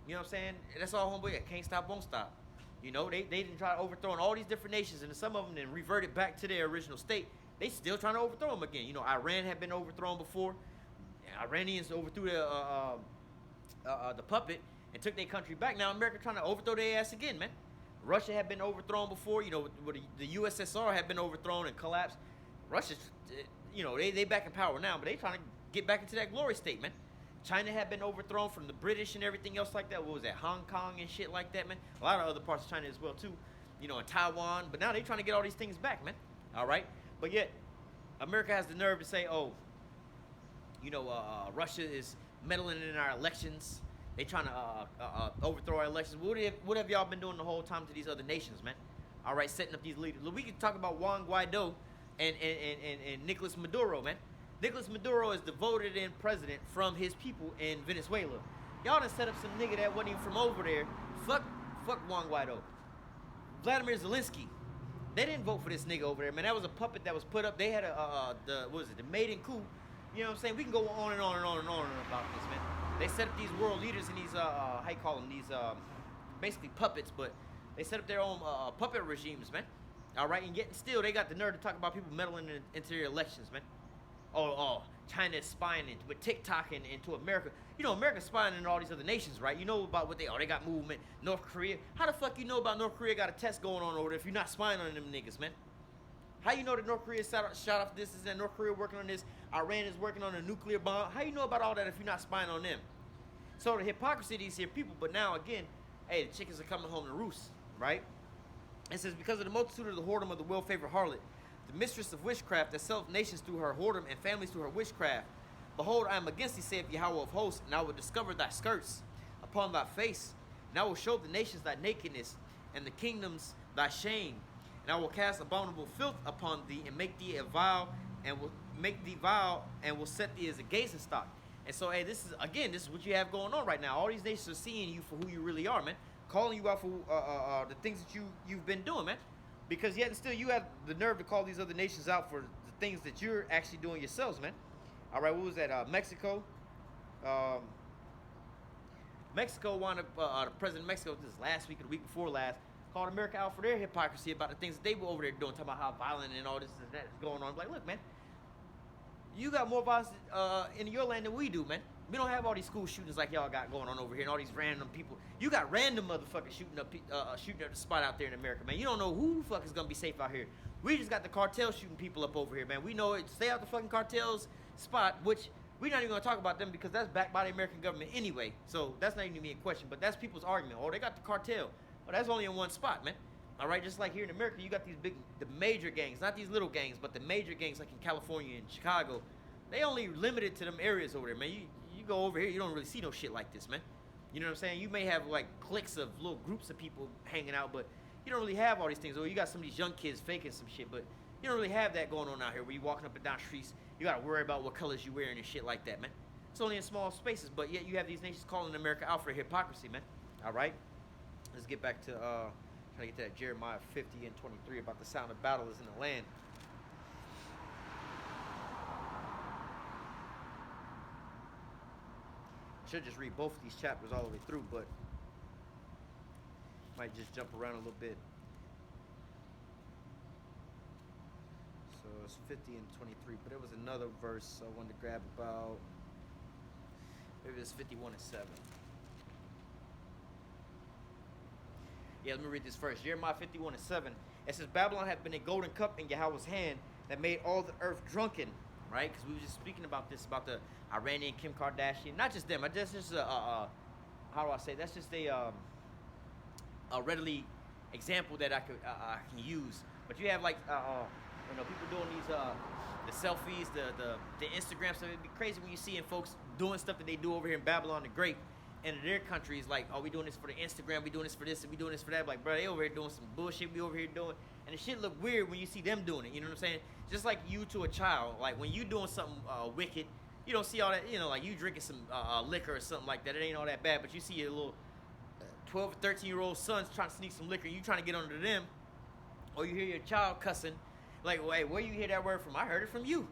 You know what I'm saying? That's all homeboy. Can't stop, won't stop. They didn't try to overthrow all these different nations, and some of them then reverted back to their original state. They still trying to overthrow them again. Iran had been overthrown before. Iranians overthrew the puppet and took their country back. Now America trying to overthrow their ass again, man. Russia had been overthrown before. The USSR had been overthrown and collapsed. Russia's, they back in power now, but they trying to get back into that glory state, man. China had been overthrown from the British and everything else like that. What was that? Hong Kong and shit like that, man. A lot of other parts of China as well too. And Taiwan. But now they trying to get all these things back, man. All right. But yet, America has the nerve to say, Russia is meddling in our elections. They trying to overthrow our elections. What have y'all been doing the whole time to these other nations, man? All right, setting up these leaders. We can talk about Juan Guaido and Nicolas Maduro, man. Nicolas Maduro is the voted-in president from his people in Venezuela. Y'all done set up some nigga that wasn't even from over there. Fuck Juan Guaido. Vladimir Zelensky. They didn't vote for this nigga over there, man. That was a puppet that was put up. They had the maiden coup. You know what I'm saying? We can go on and on and on and on about this, man. They set up these world leaders and these how you call them, these basically puppets, but they set up their own puppet regimes, man. All right, and yet still they got the nerve to talk about people meddling into their elections, man. China is spying with TikTok and into America. America's spying into all these other nations, right? You know about what they got movement. North Korea. How the fuck you know about North Korea got a test going on over there if you're not spying on them niggas, man? How you know that North Korea shot off this and North Korea working on this? Iran is working on a nuclear bomb. How you know about all that if you're not spying on them? So the hypocrisy of these here people, but now again, hey, the chickens are coming home to roost, right? It says, because of the multitude of the whoredom of the well-favored harlot, the mistress of witchcraft that sells nations through her whoredom and families through her witchcraft. Behold, I am against thee, saith Yahweh of hosts, and I will discover thy skirts upon thy face, and I will show the nations thy nakedness, and the kingdoms thy shame, and I will cast abominable filth upon thee, and make thee vile, and will set thee as a gazing stock. And so, hey, this is what you have going on right now. All these nations are seeing you for who you really are, man. Calling you out for the things that you've been doing, man. Because yet and still you have the nerve to call these other nations out for the things that you're actually doing yourselves, man. All right, what was that? Mexico. Mexico wound up, the president of Mexico, this last week or the week before last, called America out for their hypocrisy about the things that they were over there doing, talking about how violent and all this and that is going on. Like, look, man, you got more violence in your land than we do, man. We don't have all these school shootings like y'all got going on over here and all these random people. You got random motherfuckers shooting up the spot out there in America, man. You don't know who the fuck is going to be safe out here. We just got the cartel shooting people up over here, man. We know it. Stay out the fucking cartel's spot, which we're not even going to talk about them because that's backed by the American government anyway. So that's not even a question, but that's people's argument. Oh, they got the cartel. Well, that's only in one spot, man. All right, just like here in America, you got these the major gangs, not these little gangs, but the major gangs like in California and Chicago. They only limited to them areas over there, man. You go over here, you don't really see no shit like this, man. You know what I'm saying? You may have like cliques of little groups of people hanging out, but you don't really have all these things. Or you got some of these young kids faking some shit, but you don't really have that going on out here where you walking up and down streets. You got to worry about what colors you wearing and shit like that, man. It's only in small spaces, but yet you have these nations calling America out for hypocrisy, man. All right? Let's get back to, trying to get to that Jeremiah 50 and 23 about the sound of battle is in the land. Should just read both of these chapters all the way through, but might just jump around a little bit. was 50 and 23, but it was another verse I wanted to grab about. Maybe it was 51 and 7. Yeah, let me read this first. Jeremiah 51 and 7. It says, Babylon hath been a golden cup in Yahweh's hand that made all the earth drunken. Right? Because we were just speaking about this, about the Iranian Kim Kardashian. Not just them. That's just how do I say? That's just a readily example that I can use. But you have like people doing these the selfies, the Instagram stuff. It'd be crazy when you see folks doing stuff that they do over here in Babylon the Great. And in their countries, like, oh, we doing this for the Instagram, we doing this for this, and we doing this for that. Like, bro, they over here doing some bullshit we over here doing. And the shit look weird when you see them doing it, you know what I'm saying? Just like you to a child, like when you doing something wicked, you don't see all that, like you drinking some liquor or something like that. It ain't all that bad, but you see your little 12 or 13-year-old sons trying to sneak some liquor, you trying to get under them, or you hear your child cussing, like, well, hey, where you hear that word from? I heard it from you.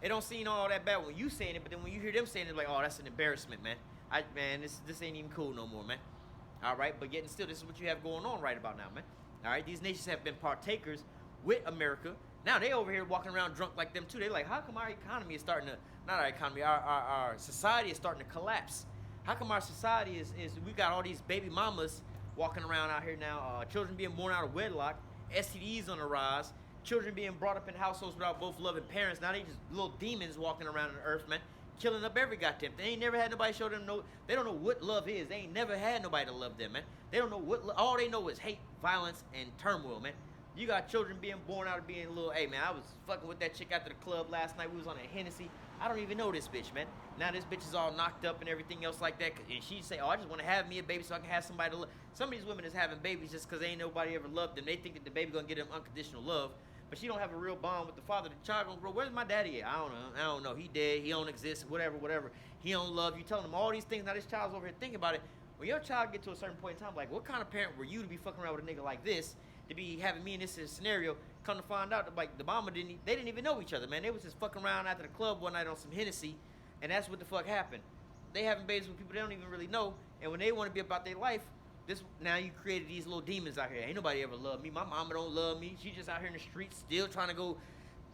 It don't seem all that bad when you saying it, but then when you hear them saying it, like, oh, that's an embarrassment, man. This ain't even cool no more, man. All right, but yet and still, this is what you have going on right about now, man. All right, these nations have been partakers with America. Now they over here walking around drunk like them too. They like, how come our economy is starting to, not our economy, our society is starting to collapse? How come our society is we got all these baby mamas walking around out here now, children being born out of wedlock, STDs on the rise, children being brought up in households without both loving parents. Now they just little demons walking around the earth, man. Killing up every goddamn thing. They ain't never had nobody show them they don't know what love is. They ain't never had nobody to love them, man. They don't know all they know is hate, violence, and turmoil, man. You got children being born out of being little, hey, man, I was fucking with that chick after the club last night. We was on a Hennessy. I don't even know this bitch, man. Now this bitch is all knocked up and everything else like that. And she say, oh, I just want to have me a baby so I can have somebody to love. Some of these women is having babies just because ain't nobody ever loved them. They think that the baby going to get them unconditional love. But she don't have a real bond with the father. The child gonna grow. Where's my daddy at? I don't know. He dead. He don't exist. Whatever. He don't love you. Telling him all these things. Now this child's over here thinking about it. When your child get to a certain point in time, like, what kind of parent were you to be fucking around with a nigga like this? To be having me in this scenario, come to find out that, like, the mama they didn't even know each other, man. They was just fucking around after the club one night on some Hennessy, and that's what the fuck happened. They having babies with people they don't even really know, and when they want to be about their life, now you created these little demons out here. Ain't nobody ever loved me. My mama don't love me. She just out here in the streets still trying to go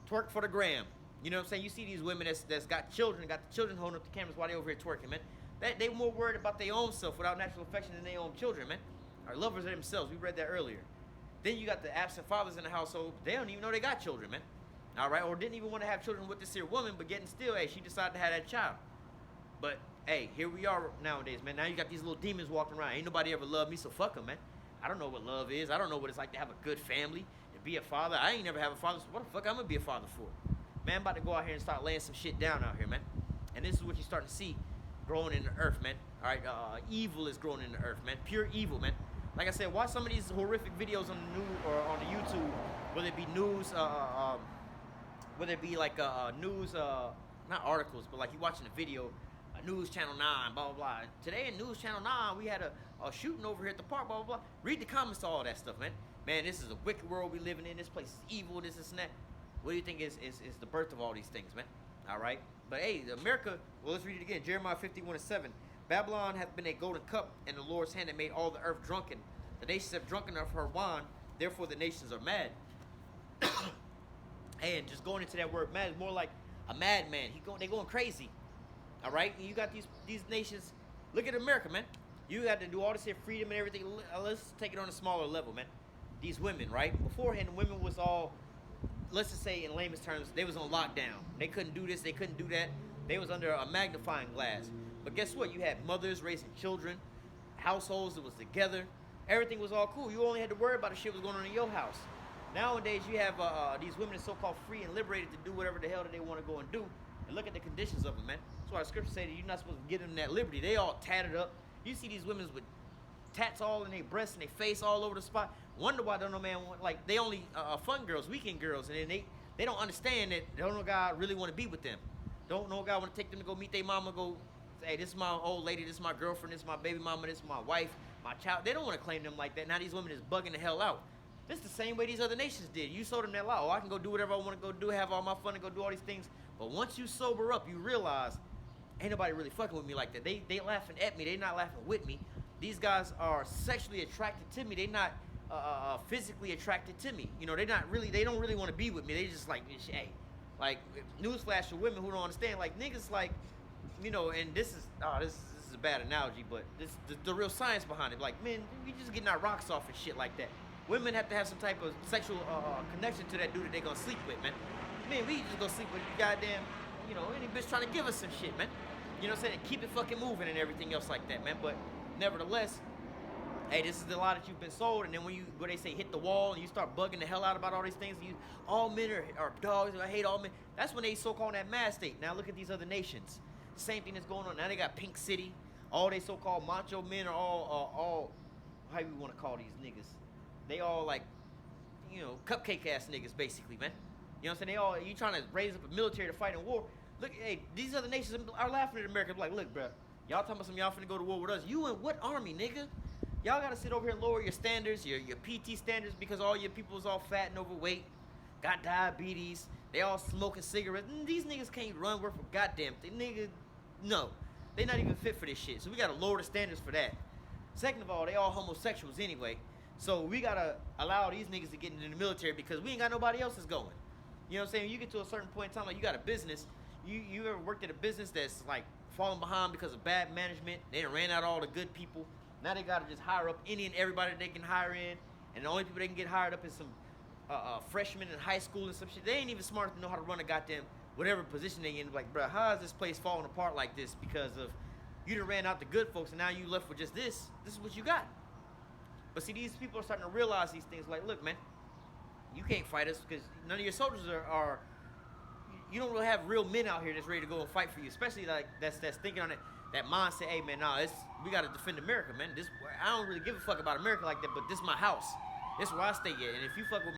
twerk for the gram. You know what I'm saying? You see these women that's got the children holding up the cameras while they over here twerking, man. They more worried about their own self without natural affection than their own children, man. Our lovers of themselves. We read that earlier. Then you got the absent fathers in the household. They don't even know they got children, man. All right? Or didn't even want to have children with this here woman, but getting still, hey, she decided to have that child. But hey, here we are nowadays, man. Now you got these little demons walking around. Ain't nobody ever loved me, so fuck them, man. I don't know what love is. I don't know what it's like to have a good family and be a father. I ain't never have a father, so what the fuck I'm gonna be a father for? Man, I'm about to go out here and start laying some shit down out here, man. And this is what you're starting to see growing in the earth, man. All right, evil is growing in the earth, man. Pure evil, man. Like I said, watch some of these horrific videos on the news or on the YouTube, whether it be news, whether it be like news, not articles, but like you watching a video. News Channel 9, blah, blah, blah. Today in News Channel 9, we had a shooting over here at the park, blah, blah, blah. Read the comments to all that stuff, man. Man, this is a wicked world we living in. This place is evil, this and that. What do you think is the birth of all these things, man? All right? But, hey, America, well, let's read it again. Jeremiah 51 and 7. Babylon hath been a golden cup in the Lord's hand that made all the earth drunken. The nations have drunken of her wine, therefore the nations are mad. And just going into that word mad is more like a madman. They going crazy. All right, and you got these nations. Look at America, man. You got to do all this here freedom and everything. Let's take it on a smaller level, man. These women, right? Beforehand, women was all, let's just say in layman's terms, they was on lockdown. They couldn't do this. They couldn't do that. They was under a magnifying glass. But guess what? You had mothers raising children, households that was together. Everything was all cool. You only had to worry about the shit was going on in your house. Nowadays, you have these women that's so-called free and liberated to do whatever the hell that they want to go and do. And look at the conditions of them, man. That's why the scripture say that you're not supposed to give them that liberty. They all tatted up. You see these women with tats all in their breasts and their face all over the spot. Wonder why don't no man want, like, they only fun girls, weekend girls, and then they don't understand that don't know God really want to be with them. Don't know God want to take them to go meet their mama, go say, hey, this is my old lady, this is my girlfriend, this is my baby mama, this is my wife, my child. They don't want to claim them like that. Now these women is bugging the hell out. This is the same way these other nations did. You sold them that law. Oh, I can go do whatever I want to go do, have all my fun and go do all these things. But once you sober up, you realize ain't nobody really fucking with me like that. They laughing at me. They not laughing with me. These guys are sexually attracted to me. They not physically attracted to me. You know, they don't really want to be with me. They just like, hey, like, newsflash for women who don't understand, like, niggas, like, you know, and this is a bad analogy, but this the real science behind it. Like, men, we just getting our rocks off and shit like that. Women have to have some type of sexual connection to that dude that they gonna sleep with, man. Man, we just gonna sleep with goddamn, you know, any bitch trying to give us some shit, man. You know what I'm saying? Keep it fucking moving and everything else like that, man. But nevertheless, hey, this is the lie that you've been sold. And then when they say hit the wall and you start bugging the hell out about all these things, all men are dogs. I hate all men. That's when they so-called that mad state. Now look at these other nations. Same thing that's going on. Now they got Pink City. All they so-called macho men are all how you want to call these niggas? They all like, you know, cupcake ass niggas basically, man. You know what I'm saying? You trying to raise up a military to fight in war. Look, hey, these other nations are laughing at America. Like, look, bro, y'all talking about some y'all finna go to war with us. You in what army, nigga? Y'all gotta sit over here and lower your standards, your PT standards, because all your people is all fat and overweight, got diabetes, they all smoking cigarettes. These niggas can't run worth a goddamn thing. Nigga, no. They not even fit for this shit. So we gotta lower the standards for that. Second of all, they all homosexuals anyway. So we gotta allow these niggas to get into the military because we ain't got nobody else is going. You know what I'm saying? You get to a certain point in time, like you got a business. You ever worked at a business that's like falling behind because of bad management? They done ran out all the good people. Now they gotta just hire up any and everybody they can hire in, and the only people they can get hired up is some freshmen in high school and some shit. They ain't even smart enough to know how to run a goddamn whatever position they in. Like, bro, how is this place falling apart like this? Because of you done ran out the good folks, and now you left with just this. This is what you got. But see, these people are starting to realize these things. Like, look, man, you can't fight us because none of your soldiers are you don't really have real men out here that's ready to go and fight for you, especially like that's thinking on that mindset. Hey, man, nah, we gotta defend America, man. I don't really give a fuck about America like that, but this is my house. This is where I stay at, and if you fuck with